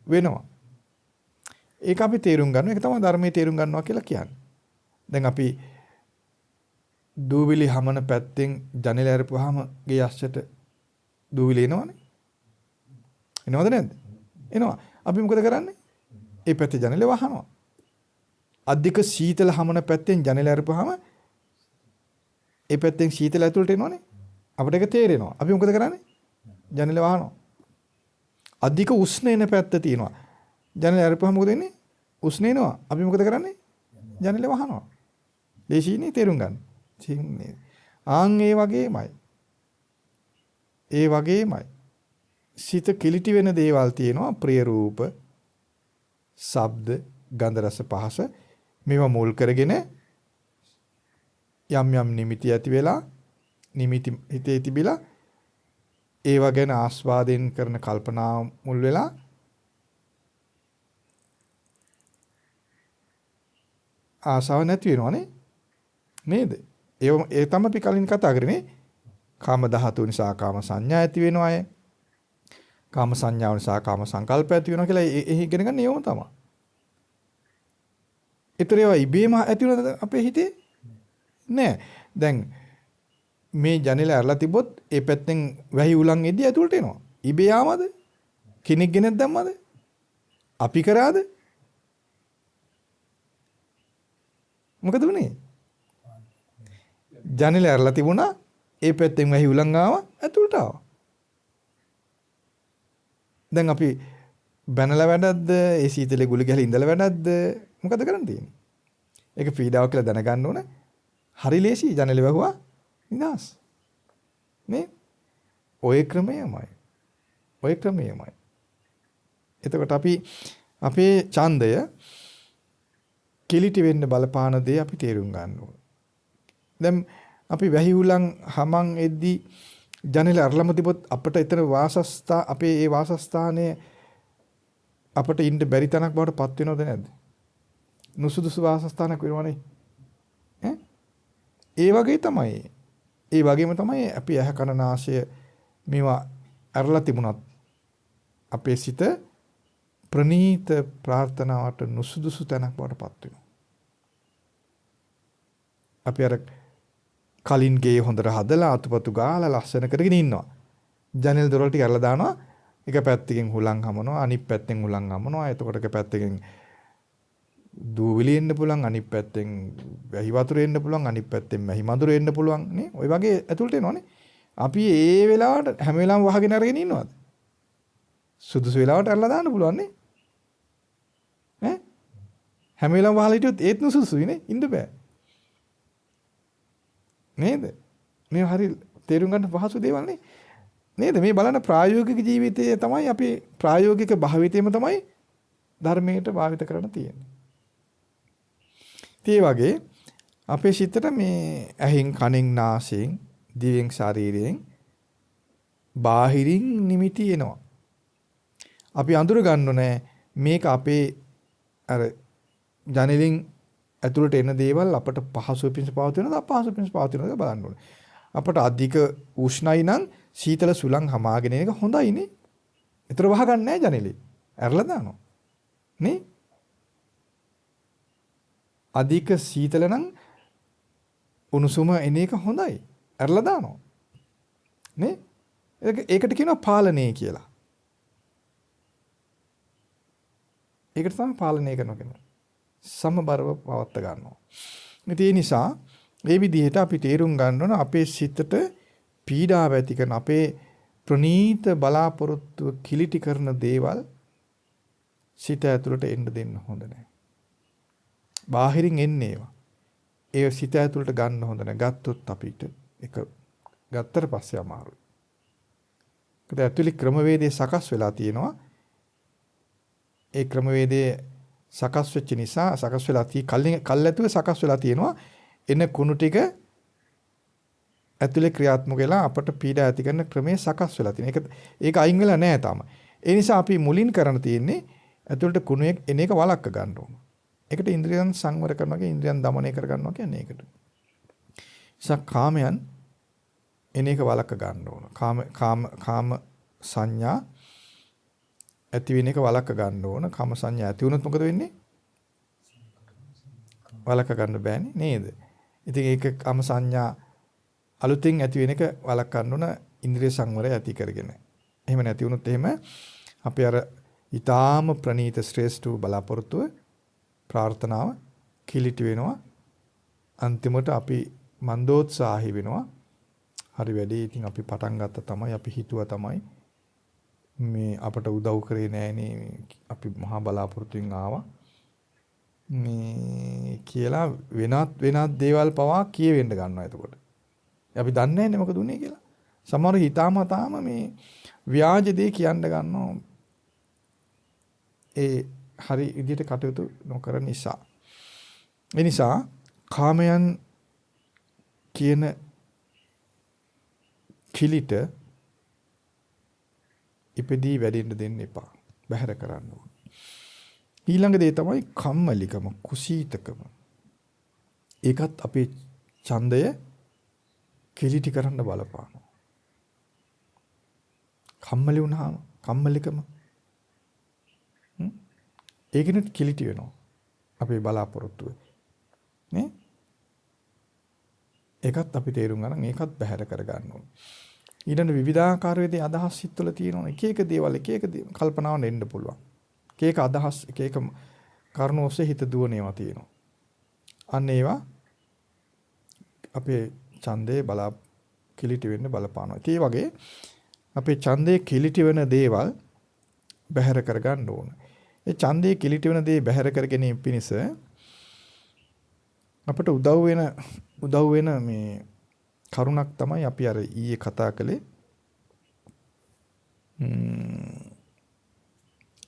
[SPEAKER 1] වෙනවා. ඒක අපි තේරුම් ගන්නවා. ඒක තමයි ධර්මයේ තේරුම් ගන්නවා කියලා කියන්නේ. දැන් අපි දූවිලි හමන පැත්තෙන් ජනෙල ඇරපුවාම ගේ අස්සට දූවිලි එනවනේ. එනවද නැද්ද? එනවා. අපි මොකද කරන්නේ? ඒ පැත්තේ ජනෙල වහනවා. අධික සීතල හමන පැත්තෙන් ජනෙල ඇරපුවාම ඒ පැත්තෙන් සීතල ඇතුළට එනවනේ. අපිට ඒක තේරෙනවා. අපි මොකද කරන්නේ? ජනෙල වහනවා. අධික උෂ්ණ එන පැත්ත තියෙනවා. ජනෙල ඇරපුවාම මොකද වෙන්නේ? උෂ්ණ එනවා. අපි මොකද කරන්නේ? ජනෙල වහනවා. දේශීනේ තේරුම් ගන්න. ආන් ඒ වගේමයි. ඒ වගේමයි. සිත කිලිටි වෙන දේවල් තියෙනවා. ප්‍රිය රූප, ශබ්ද, ගන්ධ රස පහස මේවා මුල් කරගෙන යම් යම් නිමිති ඇති වෙලා නිමිති හිතේ තිබිලා ඒවා ගැන ආස්වාදයෙන් කරන කල්පනා මුල් වෙලා ආසාව නැති වෙනවනේ නේද? ඒ තමයි අපි කලින් කතා කරන්නේ. කාම ධාතු නිසා කාම සංඥා ඇති වෙනවා අය. කාම සංඥාව නිසා කාම සංකල්ප ඇති වෙනවා කියලා එහි ඉගෙන ගන්න ඒවම තමයි. ඒතර ඒවා ඉබේම ඇති වෙනවද අපේ හිතේ? නෑ. දැන් මේ ජනෙල ඇරලා තිබ්බොත් ඒ පැත්තෙන් වැහි උලන් එද්දි ඇතුළට එනවා. ඉබේ ආමද? කෙනෙක් ගෙනත් දැම්මද? අපි කරාද? මොකද උනේ? ජනෙල ඇරලා තිබුණා. ඒ පැත්තෙන් වැහි උලන් ආවා ඇතුළට ආවා. දැන් අපි බැනලා වැඩක්ද? ඒ සීතලේ ගුලි ගහලා ඉඳලා වැඩක්ද? මොකද කරන්න තියෙන්නේ? ඒක පීඩාවක් කියලා දැනගන්න ඕන. හරි ලේසි ජනෙල වැහුවා නිදාස්. නේ? ඔය ක්‍රමයමයි. ඔය ක්‍රමයමයි. එතකොට අපි අපේ ඡන්දය කිලිටි වෙන්න බලපාන දේ අපි තේරුම් ගන්න ඕන. දැන් අපි වැහි උලන් හමන් එද්දි ජනෙල අරලම තිබොත් අපිට එතන අපේ ඒ වාසස්ථානයේ අපිට ඉන්න බැරි තැනක් බවට පත් වෙනවද නැද්ද? නුසුදුසු වාසස්ථානයක් වෙනවනේ. ඒ වගේ තමයි. ඒ වගේම තමයි අපි ඇහ කන නාසය මේවා අරලා තිබුණත් අපේ සිත ප්‍රනීත ප්‍රාර්ථනාවට නුසුදුසු තැනක් බවට පත් වෙනවා. අපි අර කලින් ගේ හොඳට හදලා අතුපතු ගාලා ලස්සන කරගෙන ඉන්නවා. ජනෙල් දොරවල් ටික අරලා දානවා. එක පැත්තකින් හුලං හමනවා, අනිත් පැත්තෙන් හුලං හමනවා. එතකොට එක පැත්තකින් දූවිලි එන්න පුළුවන්, අනිත් පැත්තෙන් වැහි වතුර එන්න පුළුවන්, අනිත් පැත්තෙන් මහි මදුර එන්න පුළුවන් නේ. ওই වගේ ඇතුළට එනවනේ. අපි ඒ වෙලාවට හැම වෙලාවෙම වහගෙන අරගෙන ඉන්නවද? සුදුසු වෙලාවට අරලා දාන්න පුළුවන් නේ. හැම වෙලාවෙම වහලා හිටියොත් ඒත් නුසුසුයි නේ. ඉන්න බෑ. නේද? මේ හරි තේරුම් ගන්න පහසු දේවල් නේ. නේද? මේ බලන්න ප්‍රායෝගික ජීවිතයේ තමයි අපි ප්‍රායෝගික භාවිතයම තමයි ධර්මයට භාවිත කරන්න තියෙන්නේ. ඒ වගේ අපේ සිතට මේ ඇහෙන් කනෙන් නාසයෙන් දිවෙන් ශරීරයෙන් බාහිරින් නිමිති එනවා. අපි අඳුර ගන්න ඕනේ මේක අපේ අර ජනෙලින් ඇතුළට එන දේවල් අපට පහසු පිණිස පවතිනවද අපහසු පිණිස පවතිනවද බලන්න ඕනේ. අපට අධික උෂ්ණයි නම් සීතල සුළං හමාගෙන එන එක හොඳයිනේ. ඒතර වහගන්නේ නැහැ ජනෙලේ. ඇරලා දානවා. නේ? අධික සීතල නම් උණුසුම එන එක හොඳයි. ඇරලා දානවා. නේ? ඒකට කියනවා පාලනය කියලා. ඒකට තමයි පාලනය කරනවා කියන්නේ. සමබරව පවත්ත ගන්නවා. ඒ නිසා මේ විදිහට අපි තේරුම් ගන්න ඕන අපේ සිතට පීඩාව ඇති කරන අපේ ප්‍රනීත බලාපොරොත්තු කිලිටි කරන දේවල් සිත ඇතුළට එන්න දෙන්න හොඳ නැහැ. බාහිරින් එන්නේ ඒවා. ඒ සිත ඇතුළට ගන්න හොඳ නැහැ. ගත්තොත් අපිට එක ගත්තට පස්සේ අමාරුයි. ඒකට ඇතුළේ ක්‍රමවේදයේ සකස් වෙලා තියෙනවා. ඒ ක්‍රමවේදයේ සකස් වෙච්ච නිසා සකස් වෙලා කල්ැතුව සකස් වෙලා තියෙනවා. එන කුණු ටික ඇතුලේ ක්‍රියාත්මක වෙලා අපට පීඩා ඇති කරන ක්‍රමයේ සකස් වෙලා තියෙන. ඒක අයින් වෙලා නැහැ තාම. ඒ නිසා අපි මුලින් කරන්න තියෙන්නේ ඇතුළට කුණු එන එක වළක්ව ගන්න ඕන. ඒකට ඉන්ද්‍රියන් සංවර කරනවා කියන්නේ ඉන්ද්‍රියන් দমনය කර ගන්නවා කියන්නේ ඒකට. කාමයන් එන එක වළක්ව ගන්න ඕන. කාම සංඥා ඇති වෙන එක වළක්ව ගන්න ඕන. කාම සංඥා ඇති වුණොත් මොකද වෙන්නේ? වළක්ව ගන්න බෑනේ නේද? ඉතින් ඒක කාම සංඥා අලුතෙන් ඇති වෙන එක වළක්වන්න ඕන ඉන්ද්‍රිය සංවරය ඇති කරගෙන. එහෙම නැති වුණොත් එහෙම අපි අර ඊටාම ප්‍රණීත ශ්‍රේෂ්ඨ බලාපොරොත්තුව ප්‍රාර්ථනාව කිලිටි වෙනවා. අන්තිමට අපි මන්දෝත්සාහි වෙනවා. හරි වැඩි. ඉතින් අපි පටන් ගත්ත තමයි අපි හිතුවා තමයි මේ අපට උදව් කරේ නෑනේ අපි මහා බලාපොරොත්තුෙන් ආවා. මේ කියලා වෙනත් දේවල් පවා කියවෙන්න ගන්නවා එතකොට. අපි දන්නේ නැන්නේ මොකද උනේ කියලා. සමහර හිතාමතාම මේ ව්‍යාජ දේ කියන්න ගන්නවා. ඒ හරි විදිහට කටයුතු නොකර නිසා. ඒ නිසා කාමයන් කියන කිලිට ඉපදී වැඩෙන්න දෙන්න එපා. බැහැර කරන්න ඕන. ඊළඟ දේ තමයි කම්මැලිකම, කුසීතකම. ඒකත් අපේ ඡන්දය කිලිටි කරන්න බලපානවා. කම්මැලි වුණාම කම්මැලිකම ඒකිනුත් කිලිටි වෙනවා. අපේ බලාපොරොත්තුව. නේ? ඒකත් අපි තේරුම් ගන්න ඒකත් බැහැර කර ගන්න ඕනේ. ඊළඟ විවිධාකාර වේදී අදහස් සිත්වල තියෙනවා. එක දේවල් එක කල්පනාවන් එන්න පුළුවන්. එක අදහස් එක කරුණු ඔස්සේ හිත දුවන ඒවා තියෙනවා. අන්න ඒවා අපේ ඡන්දේ කිලිටි වෙන්න බලපානවා. ඒ වගේ අපේ ඡන්දේ කිලිටි වෙන දේවල් බැහැර කර ගන්න ඕන. ඒ ඡන්දේ කිලිටි වෙන දේ බැහැර කර ගැනීම පිණිස අපට උදව් වෙන මේ කරුණක් තමයි අපි අර ඊයේ කතා කළේ.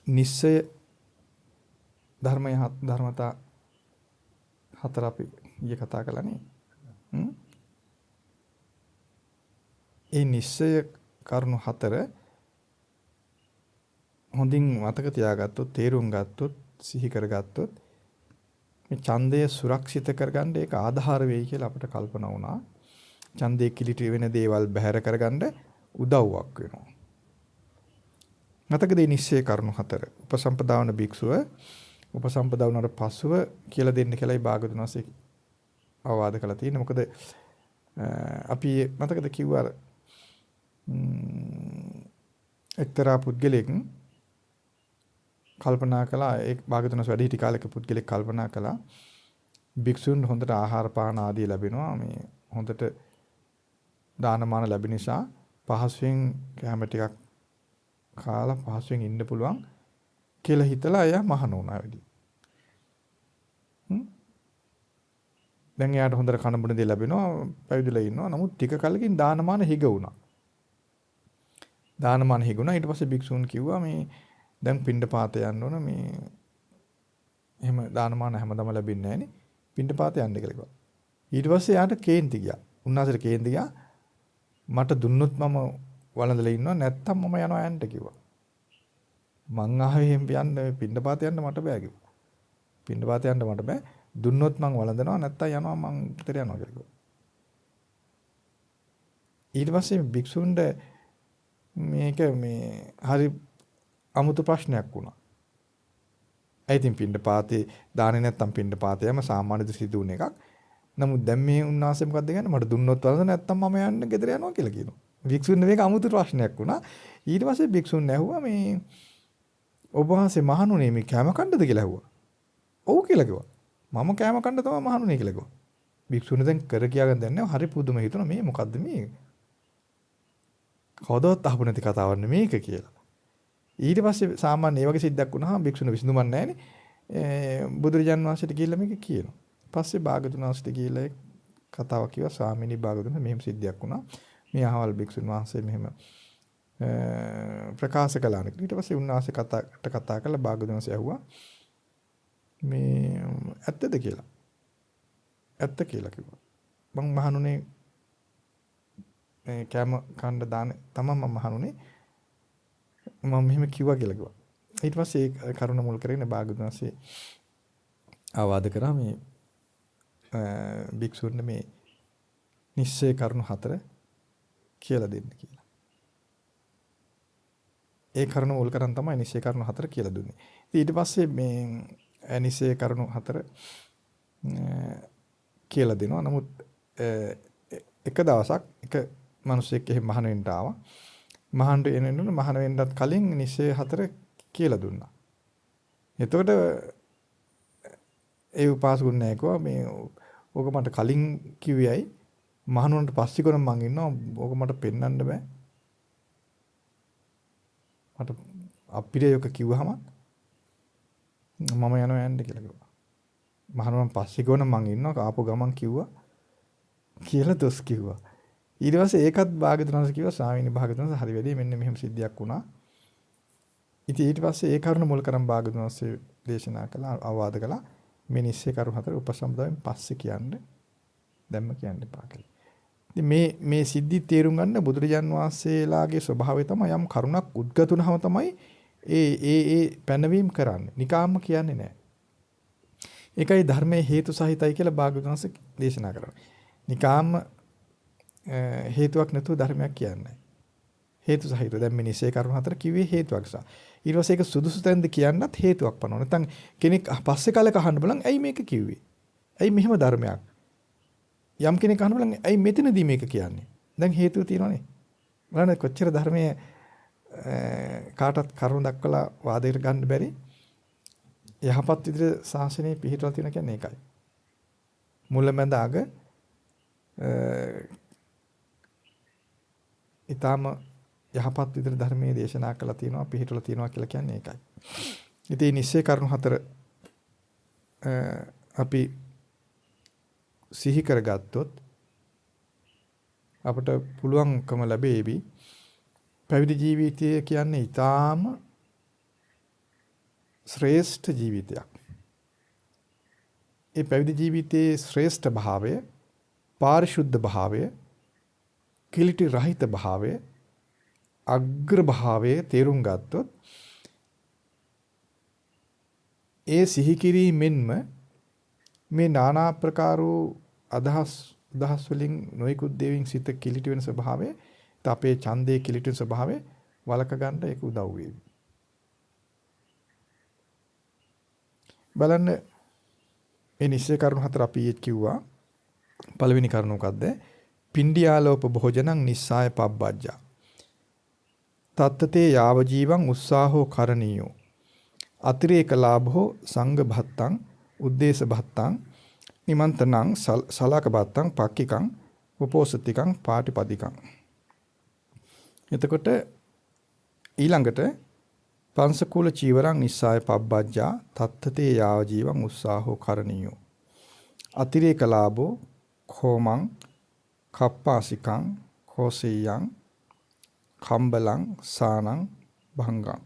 [SPEAKER 1] නිස්සය ධර්මතා හතර අපි ඊයේ කතා කළානේ. ඒ නිස්සය කරුණු හතර හොඳින් මතක තියාගත්තොත් තේරුම් ගත්තොත් සිහි කරගත්තොත් මේ ඡන්දය සුරක්ෂිත කරගන්න ඒක ආධාර වෙයි කියලා අපිට කල්පනා වුණා. ඡන්දේ කිලිටි වෙන දේවල් බැහැර කරගන්න උදව්වක් වෙනවා. මතකද නිශ්චය කරුණු හතර. උපසම්පදාවන භික්ෂුව උපසම්පදා වුණාට පස්සුව කියලා දෙන්න කියලායි භාගතුන් වහන්සේ අවවාද කළා තියෙන්නේ. මොකද අපි මතකද කිව්වා එක්තරා පුද්ගලෙක් කල්පනා කළා ඒ භාගතුන් වහන්සේ වැඩි හිටි කාලයක පුද්ගලෙක් කල්පනා කළා භික්ෂුන් හොඳට ආහාර පාන ආදී ලැබෙනවා මේ හොඳට දානමාන ලැබෙන නිසා පහසුවෙන් කැම ටිකක් කාලා පහසුවෙන් ඉන්න පුළුවන් කියලා හිතලා එයා මහාන වුණා වැඩි. දැන් එයාට හොඳට කන බොන දේ ලැබෙනවා පැවිදිලා ඉන්නවා. නමුත් ටික කලකින් දානමාන හිග වුණා. දානමාන හිගුණා. ඊට පස්සේ භික්ෂුන් කිව්වා මේ දැන් පිණ්ඩපාත යන්න ඕන මේ එහෙම දානමාන හැමදාම ලැබෙන්නේ නැහනේ. පිණ්ඩපාත යන්න කියලා කිව්වා. ඊට පස්සේ යාට කේන්ති ගියා. උන්වහන්සේට කේන්ති ගියා. මට දුන්නොත් මම වළඳලා ඉන්නවා නැත්තම් මම යනවා යන්න කිව්වා. මං ආවේ එහෙම යන්න පිණ්ඩපාත යන්න මට බෑ කිව්වා. පිණ්ඩපාත යන්න මට බෑ. දුන්නොත් මං වළඳනවා නැත්තම් යනවා මං පිටට යනවා කියලා කිව්වා. ඊට පස්සේ භික්ෂුන්ට මේක මේ හරි අමුතු ප්‍රශ්නයක් වුණා. ඒ ඉතින් පින්ඩ පාතේ දාන්නේ නැත්තම් පින්ඩ පාතේම සාමාන්‍ය ද සිදුවුන එකක්. නමුත් දැන් මේ උන්වහන්සේ මොකද්ද කියන්නේ මට දුන්නොත් වලද නැත්තම් මම යන්න ගෙදර යනවා කියලා කියනවා. භික්ෂුන් මේක අමුතු ප්‍රශ්නයක් වුණා. ඊට පස්සේ භික්ෂුන් ඇහුවා මේ ඔබ වහන්සේ මහණුනේ මේ කැම කණ්ඩද කියලා ඇහුවා. ඔව් කියලා කිව්වා. මම කැම කණ්ඩ තමයි මහණුනේ කියලා කිව්වා. භික්ෂුන් දැන් කර කියාගෙන දැන්නේ හරි පුදුම හිතුණා මේ මොකද්ද මේ කවදාවත් අහපු නැති කතාවක් මේක කියලා. ඊට පස්සේ සාමාන්‍ය මේ වගේ සිද්ධාක් වුණාම භික්ෂුන් විසඳුමක් නැහැනේ. බුදුරජාන් වහන්සේට ගිහිල්ලා මේක කියනවා. පස්සේ භාගතුන් වහන්සේට ගිහිල්ලා කතාවක් කිව්වා ස්වාමීනි භාගතුන් මෙහෙම සිද්ධියක් වුණා. මේ අහවල් භික්ෂුන් වහන්සේ මෙහෙම ප්‍රකාශ කළා නේ. ඊට පස්සේ උන්වහන්සේ කතා කරලා භාගතුන් වහන්සේ ඇහුවා මේ ඇත්තද කියලා. ඇත්ත කියලා කිව්වා. මං මහණුනේ මේ කැම කණ්ඩ දාන තමයි මම මහණුනේ. මම මෙහෙම කිව්වා කියලා කිව්වා. ඊට පස්සේ ඒ කරුණ මුල් කරගෙන භාගතුන් වහන්සේ ආවාද කරා මේ භික්ෂුන්ට මේ නිශ්චය කරුණු 4 කියලා දෙන්න කියලා. ඒ කරුණ මුල් කරන් තමයි නිශ්චය කරුණු 4 කියලා දුන්නේ. ඊට පස්සේ මේ නිශ්චය කරුණු 4 කියලා දෙනවා. නමුත් එක දවසක් එක මිනිහෙක් එහෙම මහාන වෙන්න ආවා. මහාන වෙන්නත් කලින් නිශ්චය 4 කියලා දුන්නා. එතකොට ඒ උපාසකුන් නැගුවා මේ ඕක මට කලින් කිව්වේයි මහණුන්ට පස්සේ කරන් මං ඉන්නවා ඕක මට පෙන්වන්න බෑ. මට අපිරියක කිව්වහම මම යනවා යන්න කියලා කිව්වා. මහණුන් පස්සේ ගොන මං ඉන්නවා ආපු ගමන් කිව්වා කියලා දොස් කිව්වා. ඊට පස්සේ ඒකත් භාග්‍යවතුන් වහන්සේ කිව්වා ස්වාමීනි භාග්‍යවතුන් වහන්සේ හරි වැඩි මෙන්න මෙහෙම සිද්ධියක් වුණා. ඉතින් ඊට පස්සේ ඒ කරුණ මුල් කරන් භාග්‍යවතුන් වහන්සේ දේශනා කළා අවවාද කළා මේ නිශ්චය කරුණු 4 උපසම්පදායෙන් පස්සේ කියන්නේ දැම්ම කියන්න එපා කියලා. ඉතින් මේ සිද්ධි තේරුම් ගන්න බුදුරජාන් වහන්සේලාගේ ස්වභාවය තමයි යම් කරුණක් උද්ගතුනහම තමයි ඒ පැනවීම කරන්නේ. නිකාම්ම කියන්නේ නැහැ. ඒකයි ධර්මයේ හේතු සහිතයි කියලා භාග්‍යවතුන් වහන්සේ දේශනා කරනවා. නිකාම්ම හේතුවක් නැතුව ධර්මයක් කියන්නේ. හේතු සහිත. දැන් මේ නිශ්චය කරුණු 4 කිව්වේ හේතුවක් නිසා. ඊට පස්සේ ඒක සුදුසු තැනද කියන්නත් හේතුවක් පනවන. නැත්නම් කෙනෙක් පස්සේ කාලෙක අහන්න බලන් ඇයි මේක කිව්වේ? ඇයි මෙහෙම ධර්මයක්? යම් කෙනෙක් අහන්න බලන් ඇයි මෙතනදී මේක කියන්නේ? දැන් හේතුව තියෙනවනේ. බලන්න කොච්චර ධර්මයේ කාටත් කරුණ දක්වලා වාදයට ගන්න බැරි යහපත් විදිහට ශාසනය පිහිටවලා තියෙන කියන්නේ ඒකයි. මුලමඳ අග ඊටාම යහපත් විදිහට ධර්මයේ දේශනා කළා තියෙනවා පිහිටවලා තියෙනවා කියලා කියන්නේ ඒකයි. ඉතින් මේ නිශ්චය කරුණු 4 අපි සිහි කරගත්තොත් අපට පුළුවන්කම ලැබෙවි පැවිදි ජීවිතය කියන්නේ ඊටාම ශ්‍රේෂ්ඨ ජීවිතයක්. ඒ පැවිදි ජීවිතයේ ශ්‍රේෂ්ඨ භාවය, පාරිශුද්ධ භාවය, කිලිටි රහිත භාවය, අග්‍ර භාවය තේරුම් ගත්තොත් ඒ සිහි කිරීමෙන්ම මේ নানা ආකාර වූ අදහස් වලින් නොයිකුත් දේවින් සිත කිලිටි වෙන ස්වභාවය, අපේ ඡන්දේ කිලිටි වෙන ස්වභාවය වලක ගන්න ඒක උදව් වේවි. බලන්න මේ නිශ්චය කරුණු 4 අපි කිව්වා. පළවෙනි කරුණ මොකද්ද? පින්ඩියාලෝප භෝජනං නිස්සාය පබ්බජ්ජා. තත්තතේ යාව ජීවං උස්සාහෝ කරණීයෝ. අතිරේක ලාභෝ සංඝ භත්තං උද්දේශ භත්තං නිමන්තනං සලාක භත්තං පක්කිකං උපෝසතිකං පාටිපදිකං. එතකොට ඊළඟට පංසකූල චීවරං නිස්සාය පබ්බජ්ජා තත්තතේ යාව ජීවං උස්සාහෝ කරණීයෝ. අතිරේක ලාභෝ khomං කප්පාසිකං කෝසෙයං කම්බලං සානං භංගං.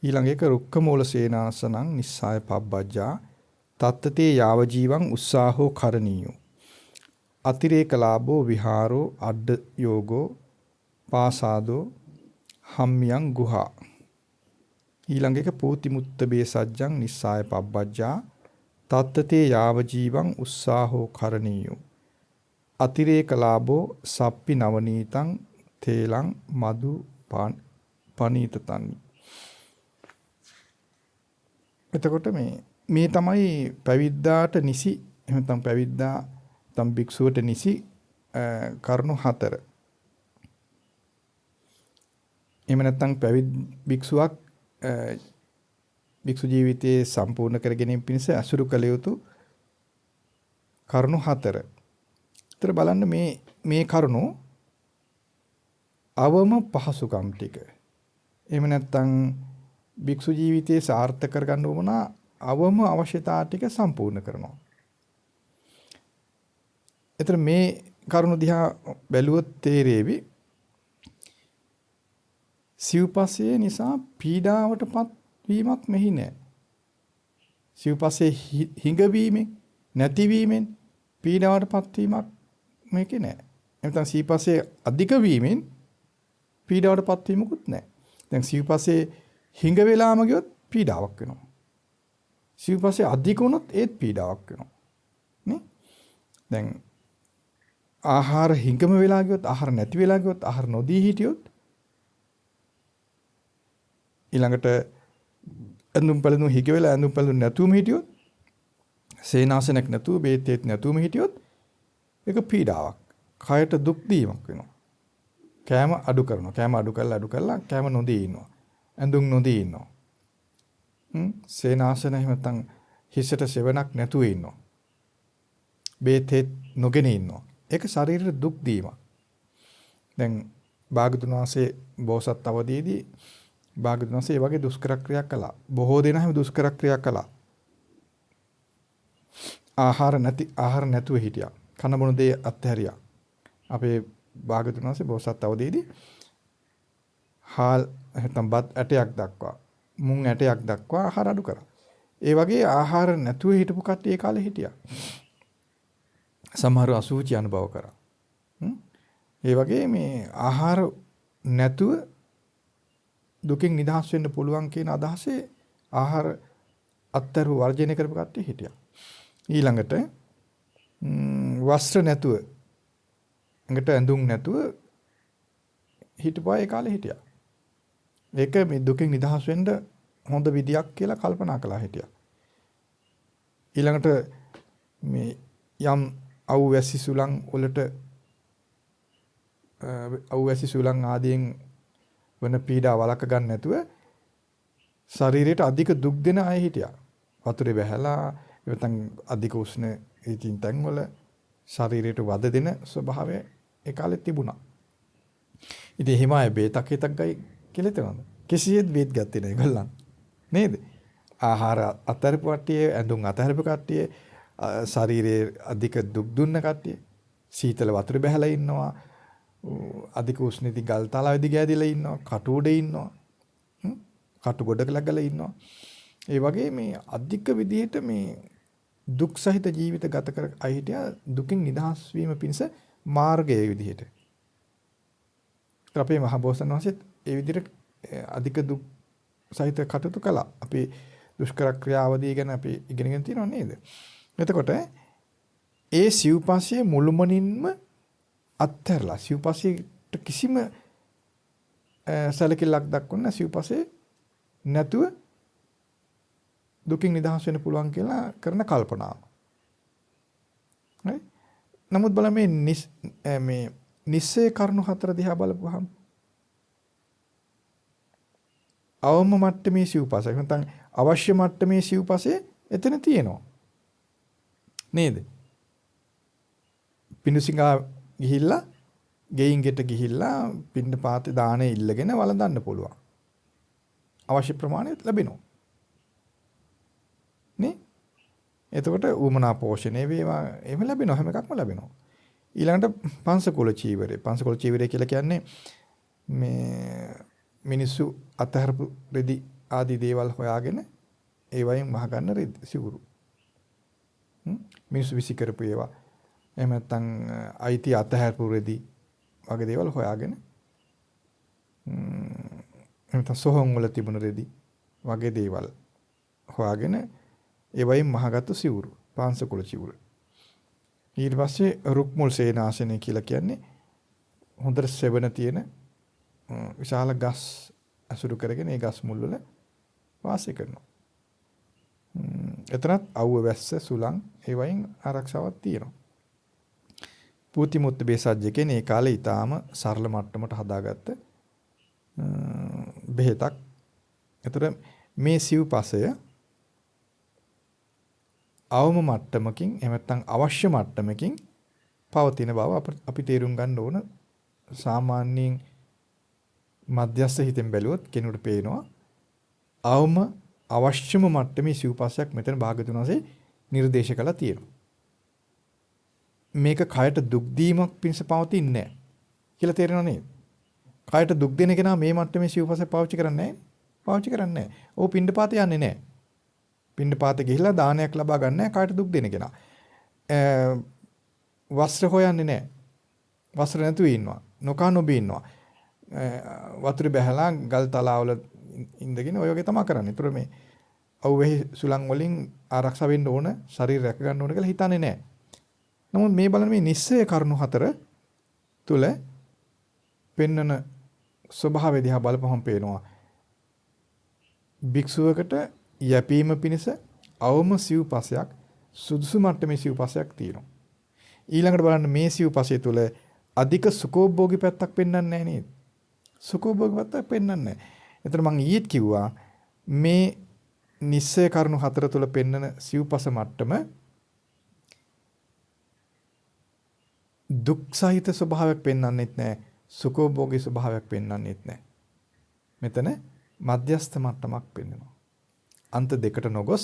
[SPEAKER 1] ඊළඟ එක රුක්ක මූල සේනාසනං නිස්සාය පබ්බජ්ජා තත්තතේ යාව ජීවං උස්සාහෝ කරණීයෝ. අතිරේක ලාභෝ විහාරෝ අඩ්ඩ යෝගෝ පාසාදෝ හම්මියං ගුහා. ඊළඟ එක පූති මුත්ත බේසජ්ජං නිස්සාය පබ්බජ්ජා තත්තතේ යාව ජීවං උස්සාහෝ කරණීයෝ. අතිරේක ලාභෝ සප්පි නවනීතං තේලං මදු පනීත තන්නි. එතකොට මේ තමයි පැවිද්දාට නිසි එහෙම නැත්නම් පැවිද්දා නැත්නම් භික්ෂුවට නිසි කරුණු 4. එහෙම නැත්නම් භික්ෂුවක් භික්ෂු ජීවිතයේ සම්පූර්ණ කර ගැනීම පිණිස අසුරු කළ යුතු කරුණු 4. ඒතර බලන්න මේ කරුණු අවම පහසුකම් ටික. එහෙම නැත්නම් භික්ෂු ජීවිතයේ සාර්ථක කරගන්න උවමන අවම අවශ්‍යතා ටික සම්පූර්ණ කරනවා. ඒතර මේ කරුණු දිහා බැලුවොත් තේරෙවි සිව්පස්සේ නිසා පීඩාවටපත් වීමක් මෙහි නැහැ. සිව්පස්සේ හිඟවීමෙන් නැතිවීමෙන් පීඩාවටපත් වීමක් මේකේ නැහැ. එතන සිව්පස්සේ අධික වීමෙන් පීඩාවටපත් වීමකුත් නැහැ. දැන් සිව්පස්සේ හිඟ වෙලාම ගියොත් පීඩාවක් වෙනවා. සිව්පස්සේ අධික වුණොත් ඒත් පීඩාවක් වෙනවා. නේ? දැන් ආහාර හිඟම වෙලා ගියොත් ආහාර නැති වෙලා ගියොත් ආහාර නොදී හිටියොත් ඊළඟට ඇඳුම් පැළඳුම් හිඟ වෙලා ඇඳුම් පැළඳුම් නැතුවම හිටියොත් සේනාසනයක් නැතුව බේතේත් නැතුවම හිටියොත් ඒක පීඩාවක්. කයට දුක් දීමක් වෙනවා. කෑම අඩු කරනවා. කෑම අඩු කරලා කෑම නොදී ඉන්නවා. ඇඳුම් නොදී ඉන්නවා. සේනාසන එහෙම නැත්නම් හිසට සෙවණක් නැතුව ඉන්නවා. බේතේත් නොගෙන ඉන්නවා. ඒක ශරීරෙට දුක් දීමක්. දැන් භාගතුන් වහන්සේ බෝසත් අවදීදී භාගතුන් වහන්සේ ඒ වගේ දුෂ්කර ක්‍රියා කළා. බොහෝ දෙනා හැම දුෂ්කර ක්‍රියා කළා. ආහාර නැතුව හිටියා. කන බොන දේ අත්හැරියා. අපේ භාගතුන් වහන්සේ බෝසත් අවදීදී හාල් නැත්නම් බත් ඇටයක් දක්වා මුං ඇටයක් දක්වා ආහාර අඩු කරා. ඒ වගේ ආහාර නැතුව හිටපු කට්ටිය ඒ කාලේ හිටියා. සමහරව අසුචි අනුභව කරා. ඒ වගේ මේ ආහාර නැතුව දුකින් නිදහස් වෙන්න පුළුවන් කියන අදහසේ ආහාර අත්තරු වර්ජනය කරපු කට්ටිය හිටියා. ඊළඟට වස්ත්‍ර නැතුව ඇඟට ඇඳුම් නැතුව හිටපුවා ඒ කාලේ හිටියා. ඒක මේ දුකින් නිදහස් වෙන්න හොඳ විදියක් කියලා කල්පනා කළා හිටියා. ඊළඟට මේ යම් අවැසි සුළං වලට අවැසි සුළං ආදීන් වන පීඩා වළක්ව ගන්න නැතුව ශරීරයට අධික දුක් දෙන අය හිටියා. වතුරේ බැහැලා නැත්නම් අධික උෂ්ණ ඉතින් තැන්වල ශරීරයට වද දෙන ස්වභාවය ඒ කාලේ තිබුණා. ඉතින් එහෙම අය බේතක් හිතක් ගයි කියලා හිතනවාද? කිසියෙත් බේත් ගත්තේ නැහැ ඒගොල්ලන්. නේද? ආහාර අතරපු කට්ටිය, ඇඳුම් අතරපු කට්ටිය, ශරීරයේ අධික දුක් දුන්න කට්ටිය, සීතල වතුරේ බැහැලා ඉන්නවා. අධික උෂ්ණිති ගල් තලාවේදී ගෑදිලා ඉන්නවා, කටු උඩ ඉන්නවා. කටු ගොඩක läගලා ඉන්නවා. ඒ වගේ මේ අධික විදිහට මේ දුක් සහිත ජීවිත ගත කර අය හිටියා දුකින් නිදහස් වීම පිණිස මාර්ගයේ විදිහට. අපේ මහ බෝසත්ණන් වහන්සේත් ඒ විදිහට අධික දුක් සහිත කටයුතු කළා. අපි දුෂ්කර ක්‍රියාවදී ගැන අපි ඉගෙනගෙන තියෙනව නේද? එතකොට ඒ සිව්පස්සේ මුළුමනින්ම අත්හැරලා සිව්පස්සේට කිසිම සැලකිල්ලක් දක්වන්න සිව්පස්සේ නැතුව දුකින් නිදහස් වෙන්න පුළුවන් කියලා කරන කල්පනාව. හරි? නමුත් බලන්න මේ නිස්සය කරුණු 4 දිහා බලපුවහම අවම මට්ටමේ සිව්පසය නැත්නම් අවශ්‍ය මට්ටමේ සිව්පසය එතන තියෙනවා. නේද? පිඬුසිඟා ගිහිල්ලා ගෙයින් ගෙට ගිහිල්ලා පින්න පාතේ දානේ ඉල්ලගෙන වළඳන්න පුළුවන්. අවශ්‍ය ප්‍රමාණය ලැබෙනවා. නේ? එතකොට ඌමනා පෝෂණය වේවා එහෙම ලැබෙනවා. හැම එකක්ම ලැබෙනවා. ඊළඟට පංසකුල චීවරය. පංසකුල චීවරය කියලා කියන්නේ මේ මිනිස්සු අතහරපු රෙදි ආදී දේවල් හොයාගෙන ඒ වයින් මහ ගන්න රෙදි සිවුරු. මිනිස්සු විසි කරපු ඒවා. එහෙම නැත්නම් අයිති අතහරපු රෙදි වගේ දේවල් හොයාගෙන එහෙම සොහොන් වල තිබුණ රෙදි වගේ දේවල් හොයාගෙන ඒ වයින් මහගත්තු සිවුරු. පංසකුල සිවුරු. ඊට පස්සේ රුක්මුල් සේනාසනය කියලා කියන්නේ හොඳට සෙවණ තියෙන විශාල ගස් අසුරු කරගෙන ඒ ගස් මුල් වල වාසය කරනවා. එතනත් අවුව වැස්ස සුළං ඒ වයින් ආරක්ෂාවක් තියෙනවා. පූතිමුත්ත බේසජ්‍ය කියන්නේ ඒ කාලේ ඊටාම සරල මට්ටමට හදාගත්ත බෙහෙතක්. ඒතර මේ සිව්පසය අවම මට්ටමකින් එහෙම නැත්නම් අවශ්‍ය මට්ටමකින් පවතින බව අපි තේරුම් ගන්න ඕන. සාමාන්‍යයෙන් මධ්‍යස්ථ හිතෙන් බැලුවොත් කෙනෙකුට පේනවා අවම අවශ්‍යම මට්ටමේ සිව්පසයක් මෙතන භාගතුන් වහන්සේ නිර්දේශ කළා තියෙනවා. මේක කයට දුක් දීමක් පිණිස පවතින්නේ නැහැ කියලා තේරෙනව නේද? කයට දුක් දෙන කෙනා මේ මට්ටමේ සිව්පසය පාවිච්චි කරන්නේ නැහැ. පාවිච්චි කරන්නේ නැහැ. ඕ පින්ඩපාත යන්නේ නැහැ. පින්ඩපාත ගිහිලා දානයක් ලබා ගන්න නැහැ කයට දුක් දෙන කෙනා. වස්ත්‍ර හොයන්නේ නැහැ. වස්ත්‍ර නැතුව ඉන්නවා. නොකා නොබී ඉන්නවා. වතුර බැහැලා ගල් තලාවල ඉඳගෙන ඔය වගේ තමයි කරන්නේ. ඒතර මේ අවුෙහි සුළං වලින් ආරක්ෂා වෙන්න ඕන, ශරීරය රැක ගන්න ඕන කියලා හිතන්නේ නැහැ. නමුත් මේ බලන මේ නිස්සය කරුණු හතර තුල පෙන්නන ස්වභාවය දිහා බලපහම පේනවා. භික්ෂුවකට යැපීම පිණිස අවම සිව්පසයක් සුදුසු මට්ටමේ සිව්පසයක් තියෙනවා. ඊළඟට බලන්න මේ සිව්පසය තුල අධික සුඛෝභෝගී පැත්තක් පෙන්වන්නේ නැහැ නේද? සුඛෝභෝගී පැත්තක් පෙන්වන්නේ නැහැ. එතන මම ඊයේත් කිව්වා මේ නිස්සය කරුණු හතර තුල පෙන්වන සිව්පස මට්ටම දුක් සහිත ස්වභාවයක් පෙන්වන්නෙත් නැහැ. සුඛෝභෝගී ස්වභාවයක් පෙන්වන්නෙත් නැහැ. මෙතන මධ්‍යස්ථ මට්ටමක් පෙන්වනවා. අන්ත දෙකට නොගොස්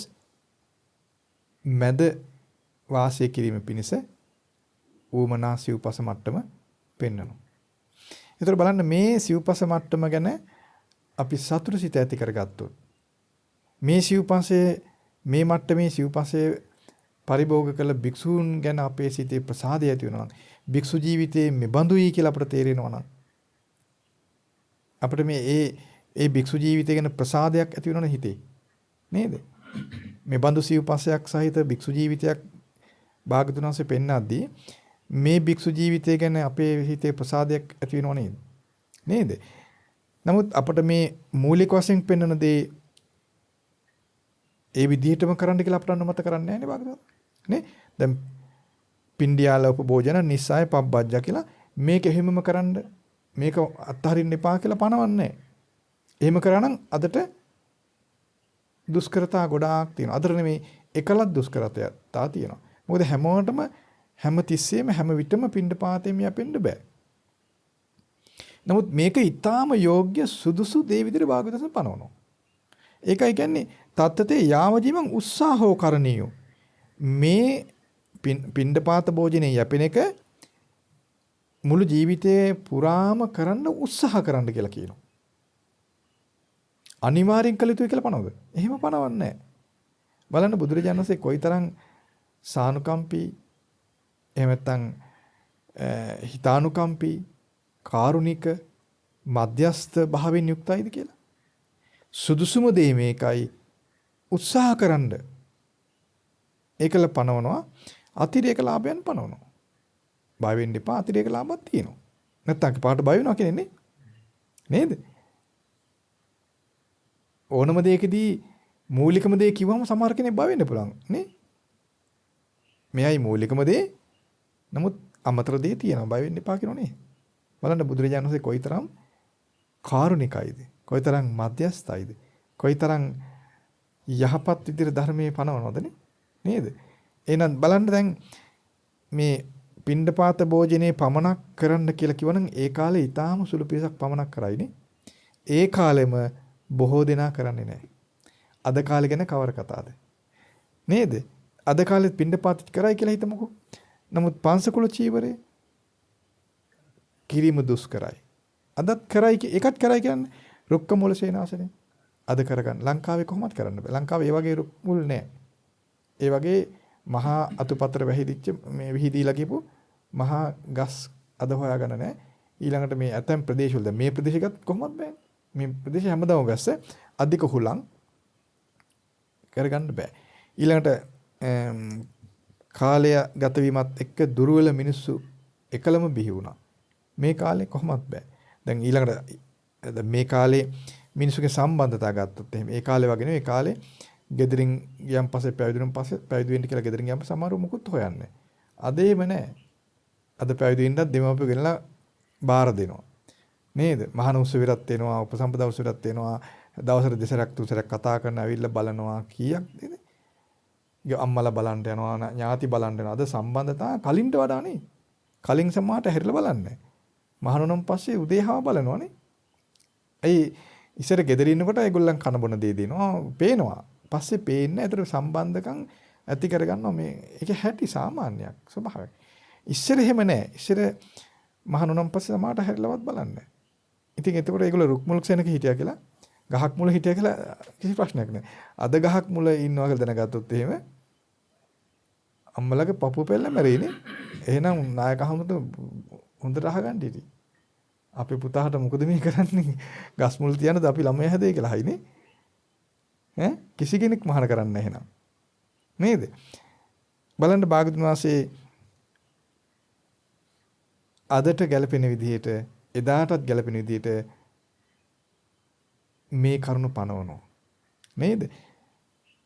[SPEAKER 1] මැද වාසය කිරීම පිණිස ඌමනා සිව්පස මට්ටම පෙන්වනවා. ඒතර බලන්න මේ සිව්පස මට්ටම ගැන අපි සතුට සිත ඇති කරගත්තොත් මේ සිව්පසයේ මේ මට්ටමේ සිව්පසයේ පරිභෝග කළ භික්ෂූන් ගැන අපේ සිතේ ප්‍රසාදය ඇති වෙනවා නම් භික්ෂු ජීවිතයේ මෙබඳුයි කියලා අපට තේරෙනවා නම් අපිට මේ භික්ෂු ජීවිතය ගැන ප්‍රසාදයක් ඇති වෙනවනේ හිතේ නේද? මේ බඳු සිව්පසයක් සහිත භික්ෂු ජීවිතයක් භාගතුන් වහන්සේ පෙන්වද්දී මේ භික්ෂු ජීවිතය ගැන අපේ හිතේ ප්‍රසාදයක් ඇති වෙනව නේද? නේද? නමුත් අපිට මේ මූලික වශයෙන් පෙන්වන දේ ඒ විදිහටම කරන්න කියලා අපට අනුමත කරන්නේ නැහැ නේ භාගතුන්. නේ? දැන් පින්ඩියාල උපභෝජන නිස්සය පබ්බජ්ජ කියලා මේක එහෙමම කරන්න මේක අත්හරින්න එපා කියලා පනවන්නේ නැහැ. එහෙම කරා නම් අදට දුෂ්කරතා ගොඩාක් තියෙනවා. අදට නෙමෙයි එකලත් දුෂ්කරතා තියෙනවා. මොකද හැමෝටම හැම තිස්සෙම හැම විටම පින්ඩපාතෙම යපෙන්න බෑ. නමුත් මේක ඊටාම යෝග්‍ය සුදුසු දේ විදිහට භාගතුන් පනවනවා. ඒකයි කියන්නේ තත්තතේ යාවජීවං උත්සාහෝ කරණීයෝ. මේ පින්ඩපාත භෝජනේ යැපෙන එක මුළු ජීවිතේ පුරාම කරන්න උත්සාහ කරන්න කියලා කියනවා. අනිවාර්යෙන් කළ යුතුයි කියලා පනවද? එහෙම පනවන්නේ නැහැ. බලන්න බුදුරජාණන් වහන්සේ කොයිතරම් සානුකම්පී එහෙම නැත්නම් හිතානුකම්පී කාරුණික මධ්‍යස්ථ භාවයෙන් යුක්තයිද කියලා. සුදුසුම දේ මේකයි උත්සාහකරනද ඒකල පනවනවා අතිරේක ලාභයන් පනවනවා. බය වෙන්න එපා අතිරේක ලාභයක් තියෙනවා. නැත්නම් පාට බය වෙනවා කියන්නේ නේද? ඕනම දෙයකදී මූලිකම දේ කිව්වම සමහර කෙනෙක් බය වෙන්න පුළුවන් නේ? මෙයයි මූලිකම දේ. නමුත් අමතර දේ තියෙනවා බය වෙන්න එපා කියනෝනේ. බලන්න බුදුරජාණන් වහන්සේ කොයිතරම් කාරුණිකයිද? කොයිතරම් මධ්‍යස්ථයිද? කොයිතරම් යහපත් විදිහට ධර්මයේ පනවනවද නේද? එහෙනම් බලන්න දැන් මේ පින්ඩපාත භෝජනේ පමනක් කරන්න කියලා කිව්වනම් ඒ කාලේ ඊටාම සුළු පිරිසක් පමනක් කරයිනේ. ඒ කාලෙම බොහෝ දෙනා කරන්නේ නැහැ. අද කාලේ ගැන කවර කතාවද? නේද? අද කාලේ පින්ඩපාත කරයි කියලා හිතමුකෝ. නමුත් පංසකුල චීවරේ කිරීම දුෂ්කරයි. අදත් කරයි එකත් කරයි කියන්නේ රුක්ක මූල සේනාසනේ. අද කරගන්න. ලංකාවේ කොහොමද කරන්න බෑ. ලංකාවේ ඒ වගේ රුක් මුල් නැහැ. ඒ වගේ මහා අතුපතර වැහිදිච්ච මේ විහිදීලා කියපු මහා ගස් අද හොයාගන්න නැහැ. ඊළඟට මේ ඇතැම් ප්‍රදේශවල දැන් මේ ප්‍රදේශයකට කොහොමද බෑ. මේ ප්‍රදේශය හැමදාම වැස්ස අධික හුලං කරගන්න බෑ. ඊළඟට කාලය ගත වීමත් එක්ක දුර්වල මිනිස්සු එකලම බිහි වුණා. මේ කාලේ කොහොමත් බෑ. දැන් ඊළඟට මේ කාලේ මිනිස්සුගේ සම්බන්ධතා ගත්තොත් එහෙම ඒ කාලේ වගේ නෙවෙයි. ඒ කාලේ ගෙදරින් ගියන් පස්සේ පැවිදිුණන් පස්සේ පැවිදි වෙන්න කියලා ගෙදරින් ගියන් පස්සේ සමහරව මුකුත් හොයන්නේ. අද එහෙම නෑ. අද පැවිදි වෙන්නත් දෙමව්පියෝ ගෙනලා බාර දෙනවා. නේද? මහාන උත්සවයට එනවා, උපසම්පදා උත්සවයට එනවා. දවසට දෙසරක් තුසරක් කතා කරන ඇවිල්ලා බලනවා කීයක් නේද? අම්මලා බලන්න යනවා, ඥාති බලන්න යනවා. අද සම්බන්ධතා කලින්ට වඩා නේ. කලින් සමාහට හැරිලා බලන්නේ. මහානුනම් පස්සේ උදේහාව බලනවානේ. ඇයි ඉස්සර ගෙදර ඉන්නකොට ඒගොල්ලන් කන බොන දේ දෙනවා, පේනවා. පස්සේ පේන්නේ ඒතර සම්බන්ධකම් ඇති කරගන්නවා මේ. ඒක හැටි සාමාන්‍යයක්, ස්වභාවයක්. ඉස්සර එහෙම නැහැ. ඉස්සර මහානුනම් පස්සේ සමාහට හැරිලවත් බලන්නේ. ඉතින් එතකොට ඒගොල්ලෝ රුක්මුලක් සෙනක හිටියා කියලා, ගහක් මුල හිටියා කියලා කිසි ප්‍රශ්නයක් නැහැ. අද ගහක් මුල ඉන්නවා කියලා දැනගත්තොත් එහෙම අම්මලගේ පපුව පෙල්ල මැරෙයිනේ. එහෙනම් නායක හමුතු හොඳට අහගන්න ඉති. අපේ පුතාට මොකද මේ කරන්නේ? ගස් මුල් තියනද අපි ළමයා හැදේ කියලා හයිනේ. ඈ කිසි කෙනෙක් මහාන කරන්නේ නැහැ එහෙනම්. නේද? බලන්න භාගතුන් වහන්සේ අදට ගැලපෙන විදිහට එදාටත් ගැලපෙන විදිහට මේ කරුණ පනවනවා. නේද?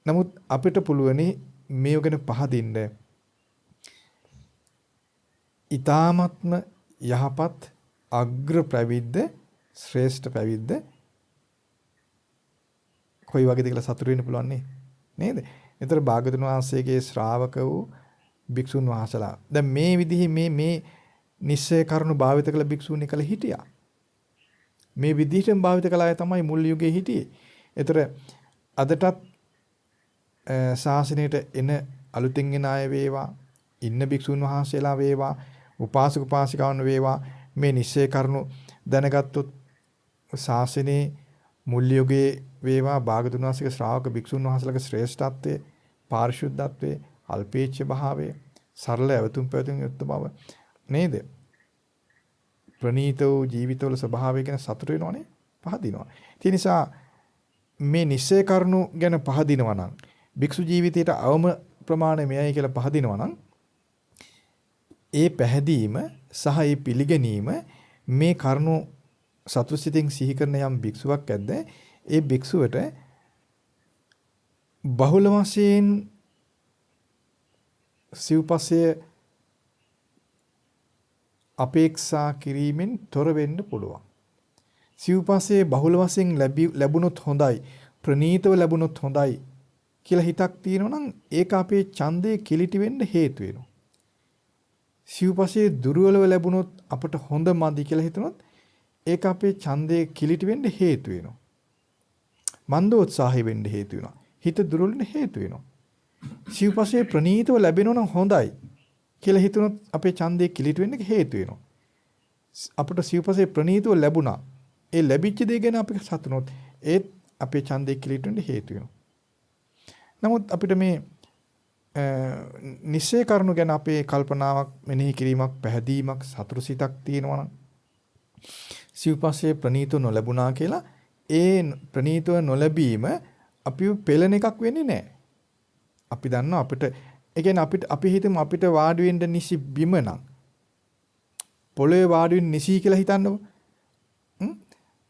[SPEAKER 1] නමුත් අපිට පුළුවනි මේව ගැන පහදින්න ඊ타ත්ම යහපත් අග්‍ර ප්‍රවිද්ද ශ්‍රේෂ්ඨ ප්‍රවිද්ද කොයි වගේද කියලා සතුටු වෙන්න පුළුවන් නේද? ඒතර භාගතුන් වහන්සේගේ ශ්‍රාවක වූ භික්ෂුන් වහන්සලා දැන් මේ විදිහේ මේ නිශ්චය කරුණු භාවිත කළ භික්ෂුන් එකල හිටියා. මේ විදිහටම භාවිත කළ අය තමයි මුල් යුගයේ හිටියේ. ඒතර අදටත් ශාසනයට එන අලුතින් එන අය වේවා, ඉන්න භික්ෂුන් වහන්සේලා වේවා, උපාසක උපාසිකාවන් වේවා මේ නිශ්චය කරුණු දැනගත්තොත් ශාසනයේ මුල් යුගයේ වේවා භාගතුන් වහන්සේගේ ශ්‍රාවක භික්ෂුන් වහන්සේලාගේ ශ්‍රේෂ්ඨත්වයේ, පාරිශුද්ධත්වයේ, අල්පේච්ඡ භාවයේ, සරල අවතුම් පැතුම් යුක්ත බව නේද? ප්‍රණීත වූ ජීවිතවල ස්වභාවය ගැන සතුට වෙනවනේ, පහදිනවා. ඒ නිසා මේ නිශ්චය කරුණු ගැන පහදිනවා නම් භික්ෂු ජීවිතයට අවම ප්‍රමාණය මෙයයි කියලා පහදිනවා නම් ඒ පැහැදීම සහ ඒ පිළිගැනීම මේ කරුණු සතුසිතින් සිහි කරන යම් භික්ෂුවක් ඇද්ද ඒ භික්ෂුවට බහුල වශයෙන් සිව්පසය අපේක්ෂා කිරීමෙන් තොර වෙන්න පුළුවන්. සිව්පසයේ බහුල වශයෙන් ලැබුණොත් හොඳයි, ප්‍රණීතව ලැබුණොත් හොඳයි කියලා හිතක් තියෙනවා නම් ඒක අපේ ඡන්දේ කිලිටි වෙන්න හේතු වෙනවා. සිව්පසයේ දුර්වලව ලැබුණොත් අපට හොඳ මදි කියලා හිතනොත් ඒක අපේ ඡන්දේ කිලිටි වෙන්න හේතු වෙනවා. මන්දෝත්සාහය වෙන්න හේතු වෙනවා. හිත දුර්වල වෙන්න හේතු වෙනවා. සිව්පසයේ ප්‍රණීතව ලැබෙනවා නම් හොඳයි කියලා හිතනොත් අපේ ඡන්දේ කිලිටි වෙන්න හේතු වෙනවා. අපට සිව්පසයේ ප්‍රණීතව ලැබුණා. ඒ ලැබිච්ච දේ ගැන අපි සතුටුනොත් ඒත් අපේ ඡන්දේ කිලිටි වෙන්න හේතු වෙනවා. නමුත් අපිට මේ නිශ්චය කරුණු ගැන අපේ කල්පනාවක්, මෙනෙහි කිරීමක්, පැහැදීමක්, සතුරු සිතක් තියෙනවා නම් සිව්පස්සේ ප්‍රණීතව නොලැබුණා කියලා ඒ ප්‍රණීතව නොලැබීම අපිව පෙළෙන එකක් වෙන්නේ නැහැ. අපි දන්නවා අපිට ඒ කියන්නේ අපි හිතමු අපිට වාඩි වෙන්න නිසි බිම නම් පොළවේ වාඩි වෙන්න නිසි කියලා හිතන්නකො.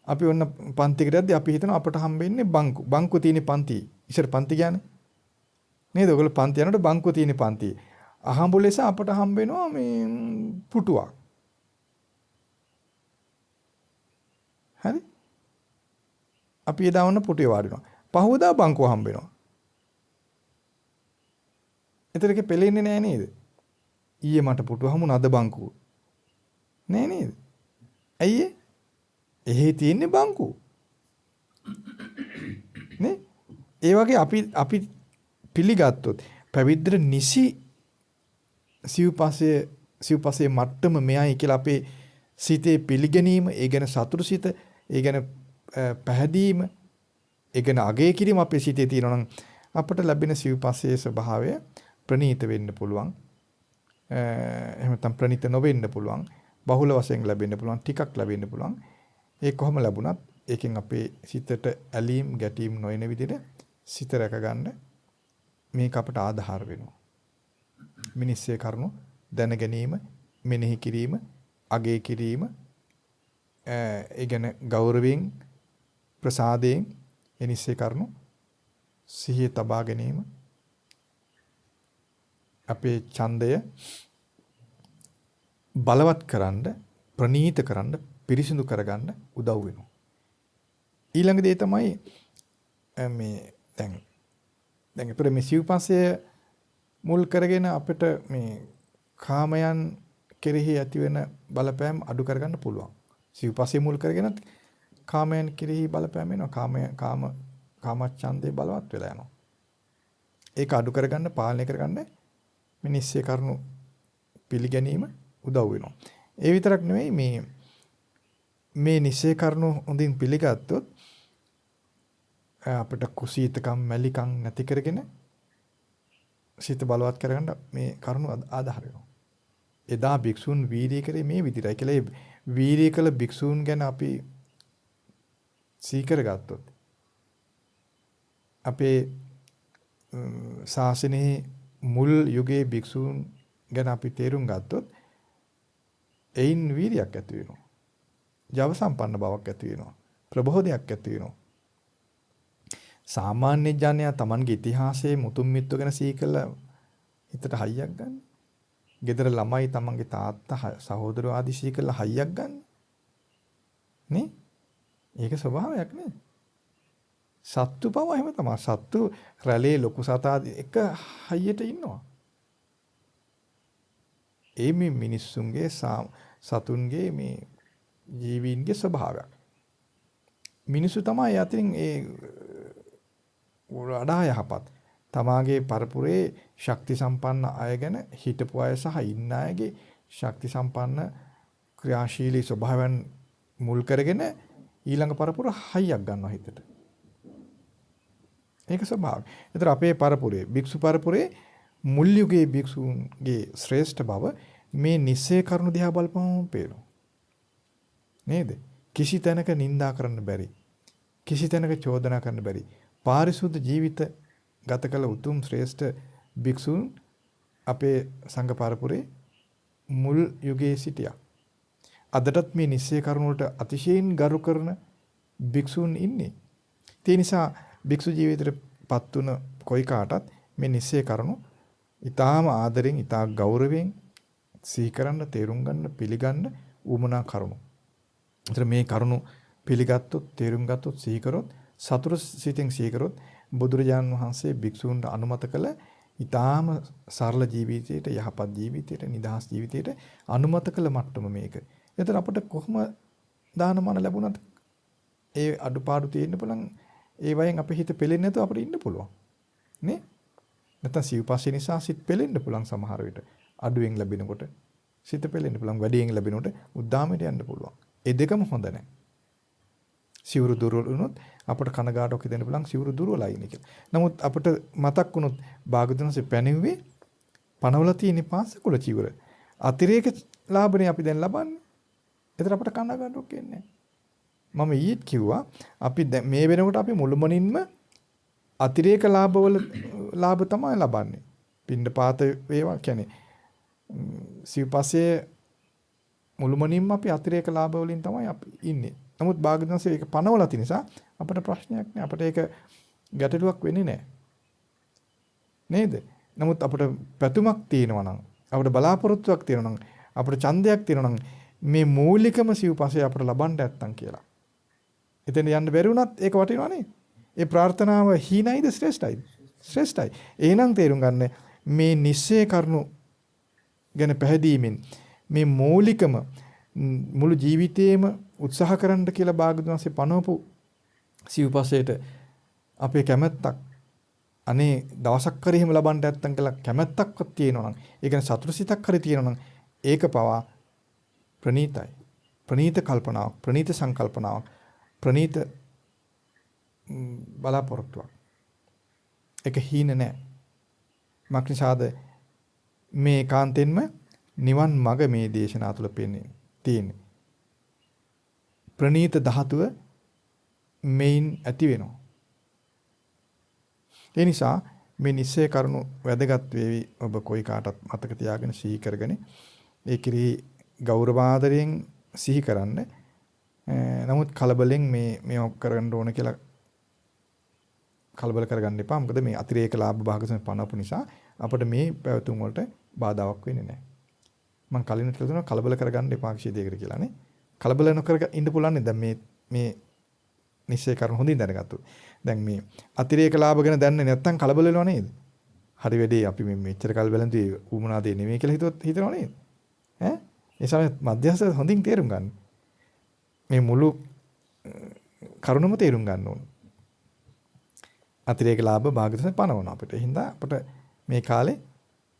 [SPEAKER 1] අපි ඔන්න පන්තිකට යද්දී අපි හිතනවා අපට හම්බෙන්නේ බංකු. බංකු තියෙන පන්ති. ඉස්සර පන්ති කියන්නේ නේද? ඔයගොල්ලෝ පන්ති යනකොට බංකු තියෙන පන්ති. අහඹු ලෙස අපට හම්බ වෙනවා මේ පුටුවක්. හරි? අපි එදා වුණ පුටුවේ වාඩි වෙනවා. පහවදා බංකුව හම්බ වෙනවා. එතරම් පෙලෙන්නේ නැහැ නේද? ඊයේ මට පුටුව හමුුණ අද බංකුව. නෑ නේද? ඇයි ඒ? එහෙ තියෙන්නේ බංකුව. නේ? ඒ වගේ අපි පිළිගත්තොත් පැවිද්දට නිසි සිව්පසයේ මට්ටම මෙයයි කියලා අපේ සිතේ පිළිගැනීම, ඒ ගැන සතුටු සිත, ඒ ගැන පැහැදීම, ඒ ගැන අගය කිරීම අපේ සිතේ තියෙනවා නම් අපට ලැබෙන සිව්පසයේ ස්වභාවය ප්‍රණීත වෙන්න පුළුවන්. එහෙම නැත්නම් ප්‍රණීත නොවෙන්න පුළුවන්. බහුල වශයෙන් ලැබෙන්න පුළුවන්, ටිකක් ලැබෙන්න පුළුවන්. ඒ කොහොම ලැබුණත් ඒකෙන් අපේ සිතට ඇලීම් ගැටීම් නොයන විදිහට සිත රැකගන්න මේක අපට ආධාර වෙනවා. මිනිස්සේ කරුණු දැන ගැනීම, මෙනෙහි කිරීම, අගය කිරීම ඒ කියන්නේ ගෞරවයෙන් ප්‍රසාදයෙන් ඒ නිස්සේ කරුණු සිහිය තබා ගැනීම අපේ ඡන්දය බලවත් කරන්න ප්‍රනීත කරන්න පිරිසිදු කරගන්න උදව් වෙනවා. ඊළඟ දේ තමයි මේ දැන් අපේ මේ සිව්පස්ය මුල් කරගෙන අපිට මේ කාමයන් කෙරෙහි ඇතිවෙන බලපෑම් අඩු කරගන්න පුළුවන්. සිව්පස්ය මුල් කරගෙන කාමයන් කෙරෙහි බලපෑම් එනවා. කාමච්ඡන්දේ බලවත් වෙලා යනවා. ඒක අඩු කරගන්න පාලනය කරගන්න මේ නිස්සේ කරුණු පිළිගැනීම උදව් වෙනවා. ඒ විතරක් නෙවෙයි මේ නිස්සේ කරුණු හොඳින් පිළිගත්තොත් අපිට කුසීතකම් මැලිකම් නැති කරගෙන සිත බලවත් කරගන්න මේ කරුණු ආධාර වෙනවා. එදා භික්ෂුන් වීර්යය කරේ මේ විදිහටයි කියලා වීර්යය කළ භික්ෂුන් ගැන අපි සීකර ගත්තොත් අපේ ශාසනයේ මුල් යුගයේ භික්ෂුන් ගැන අපි තේරුම් ගත්තොත් එයින් වීර්යයක් ඇති වෙනවා. ජව සම්පන්න බවක් ඇති වෙනවා. ප්‍රබෝධයක් ඇති වෙනවා. සාමාන්‍ය ජනයා Tamanගේ ඉතිහාසයේ මුතුන් මිත්තු ගැන සීකලා හිතට හයියක් ගන්න. ගෙදර ළමයි Tamanගේ තාත්තා සහෝදරයෝ ආදී සීකලා හයියක් ගන්න. නේ? ඒක ස්වභාවයක් නේ. සත්තු පව එහෙම තමයි. සත්තු රැළේ ලොකු සතා එක හයියට ඉන්නවා. ඒ මේ මිනිස්සුන්ගේ සතුන්ගේ මේ ජීවීන්ගේ ස්වභාවයක්. මිනිස්සු තමයි අතින් ඒ වඩා යහපත්. තමාගේ පරපුරේ ශක්ති සම්පන්න අය ගැන හිටපු අය සහ ඉන්න අයගේ ශක්ති සම්පන්න ක්‍රියාශීලී ස්වභාවයන් මුල් කරගෙන ඊළඟ පරපුර හයියක් ගන්නවා හිතට. ඒක ස්වභාවය. ඒතර අපේ පරපුරේ භික්ෂු පරපුරේ මුල් යුගයේ භික්ෂුන්ගේ ශ්‍රේෂ්ඨ බව මේ නිස්සේ කරුණු දිහා බලපුවම පේනවා. නේද? කිසි තැනක නිඳා කරන්න බැරි. කිසි තැනක චෝදනා කරන්න බැරි. පාරිශුද්ධ ජීවිත ගත කළ උතුම් ශ්‍රේෂ්ඨ භික්ෂුන් අපේ සංඝ පරපුරේ මුල් යුගයේ සිටියා. අදටත් මේ නිස්සේ කරුණ වලට අතිශයින් ගරු කරන භික්ෂුන් ඉන්නේ. ඒ නිසා භික්ෂු ජීවිතයටපත් වුණ කොයි කාටත් මේ නිස්සේ කරුණු ඊටාම ආදරෙන් ඊටා ගෞරවයෙන් සිහි කරන්න, තේරුම් ගන්න, පිළිගන්න උමනා කරුණු. ඒතර මේ කරුණු පිළිගත්තොත්, තේරුම් ගත්තොත්, සිහි කරොත්, සතුරු සිතින් සිහි කරොත් බුදුරජාණන් වහන්සේ භික්ෂූන්ට අනුමත කළ ඊටාම සරල ජීවිතයට, යහපත් ජීවිතයට, නිදහස් ජීවිතයට අනුමත කළ මට්ටම මේක. ඒතර අපිට කොහොම දානමාන ලැබුණත් ඒ අඩුපාඩු තියෙන්න පුළුවන්. ඒ වයින් අපේ හිත පෙලෙන්නේ නැතුව අපිට ඉන්න පුළුවන්. නේ? නැත්නම් සිව්පස්සේ නිසා සිත් පෙලෙන්න පුළුවන් සමහර විට. අඩුවෙන් ලැබෙනකොට සිත පෙලෙන්න පුළුවන්. වැඩියෙන් ලැබෙනකොට උද්දාමයට යන්න පුළුවන්. ඒ දෙකම හොඳ නැහැ. සිවුරු දුර්වල වුණොත් අපට කනගාටුවක් හිතෙන්න පුළුවන් සිවුරු දුර්වලයි නේ කියලා. නමුත් අපිට මතක් වුණොත් භාගතුන්සේ පැනෙව්වේ පනවල තියෙන පාසකුල චිවර. අතිරේක ලාභනේ අපි දැන් ලබන්නේ. ඒතර අපට කනගාටුවක් එන්නේ නැහැ. මම ඊත් කිව්වා අපි මේ වෙනකොට අපි මුළුමනින්ම අතිරේක ලාභ තමයි ලබන්නේ. පින්ඩපාත වේවා කියන්නේ සිව්පස්සේ මුළුමනින්ම අපි අතිරේක ලාභ වලින් තමයි අපි ඉන්නේ. නමුත් භාග්‍යවතුන්සේ ඒක පනවලා තියෙන නිසා අපිට ප්‍රශ්නයක් නෑ. අපිට ඒක ගැටලුවක් වෙන්නේ නෑ. නේද? නමුත් අපිට පැතුමක් තියෙනවා නම්, අපිට බලාපොරොත්තුවක් තියෙනවා නම්, අපිට ඡන්දයක් තියෙනවා නම් මේ මූලිකම සිව්පස්සේ අපිට ලබන්න නැත්තම් කියලා. එතෙන් යන්න බැරි වුණත් ඒක වටිනවා නේ. ඒ ප්‍රාර්ථනාව හීනයිද ශ්‍රේෂ්ඨයිද? ශ්‍රේෂ්ඨයි. එහෙනම් තේරුම් ගන්න මේ නිස්සේ කරුණු ගැන පැහැදීමෙන් මේ මූලිකම මුළු ජීවිතේම උත්සාහ කරන්න කියලා භාග්‍යවතුන්සේ පනවපු සිව්පස්සේට අපේ කැමැත්තක් අනේ දවසක් හරි එහෙම ලබන්න නැත්තම් කියලා කැමැත්තක්වත් තියෙනවා නම් ඒ කියන්නේ සතුටුසිතක් හරි තියෙනවා නම් ඒක පවා ප්‍රණීතයි. ප්‍රණීත කල්පනාවක්, ප්‍රණීත සංකල්පනාවක්, ප්‍රණීත බලාපොරොත්තුවක්. ඒක හීන නෑ. මක්නිසාද මේ කාන්තෙන්ම නිවන් මඟ මේ දේශනා තුළ පෙන්නේ තියෙන්නේ. ප්‍රණීත ධාතුව මේන් ඇති වෙනවා. ඒ නිසා මේ නිස්සේ කරුණු වැදගත් වේවි ඔබ කොයි කාටත් මතක තියාගෙන සිහි කරගෙන ඒ කිරි ගෞරවාදරයෙන් සිහි කරන්න. නමුත් කලබලෙන් මේ කරගන්න ඕන කියලා කලබල කරගන්න එපා. මොකද මේ අතිරේක ලාභ භාගසම පනවපු නිසා අපිට මේ පැවතුම් වලට බාධාවක් වෙන්නේ නැහැ. මම කලින් කියලා දුන්නා කලබල කරගන්න එපා කිසිදේකට කියලානේ. කලබල නොකර ඉන්න පුළුවන් නේද? මේ නිශ්චය කරන හොඳින් දැනගත්තොත්. දැන් මේ අතිරේක ලාභ ගැන දන්නේ නැත්නම් කලබල වෙනව නේද? හරි වැඩේ අපි මේ මෙච්චර කල් බලන්දී ඌමනා දෙන්නේ නෙමෙයි කියලා හිතනව නේද? ඈ? ඒ සමය මධ්‍යස්ථ හොඳින් තේරුම් ගන්න. මේ මුළු කරුණම තේරුම් ගන්න ඕන. අතිරේක ලාභ භාගයෙන් පනවන අපිට. ඒ හින්දා අපිට මේ කාලේ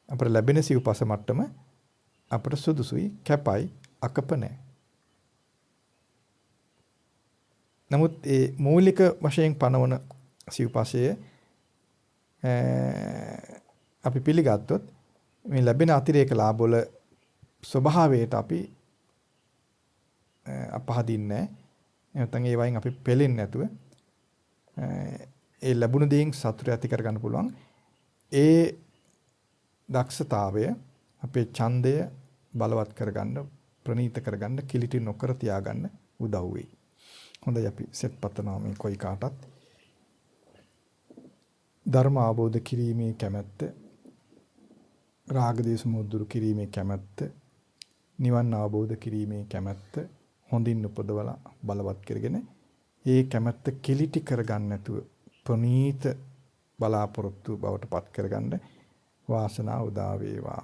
[SPEAKER 1] අපිට ලැබෙන සිව්පස මට්ටම අපිට සුදුසුයි, කැපයි, අකප නැහැ. නමුත් ඒ මූලික වශයෙන් පනවන සිව්පසය අපි පිළිගත්තොත් මේ ලැබෙන අතිරේක ලාභ වල ස්වභාවයට අපි අපහදින්නේ නැත්නම් ඒ වයින් අපි පෙලෙන්නේ නැතුව ඒ ලැබුණ දේෙන් සතුට ඇති කර ගන්න පුළුවන්. ඒ දක්ෂතාවය අපේ ඡන්දය බලවත් කරගන්න, ප්‍රනීත කරගන්න, කිලිටි නොකර තියාගන්න උදව් වෙයි. හොඳයි අපි සෙත් පතනවා මේ කොයි කාටත් ධර්ම අවබෝධ කිරීමේ කැමැත්ත, රාග දේශ මොදුරු කිරීමේ කැමැත්ත, නිවන් අවබෝධ කිරීමේ කැමැත්ත හොඳින් උපදවලා බලවත් කරගෙන ඒ කැමැත්ත කිලිටි කරගන්න නැතුව ප්‍රනීත බලාපොරොත්තු බවට පත් කරගන්න වාසනාව උදා වේවා.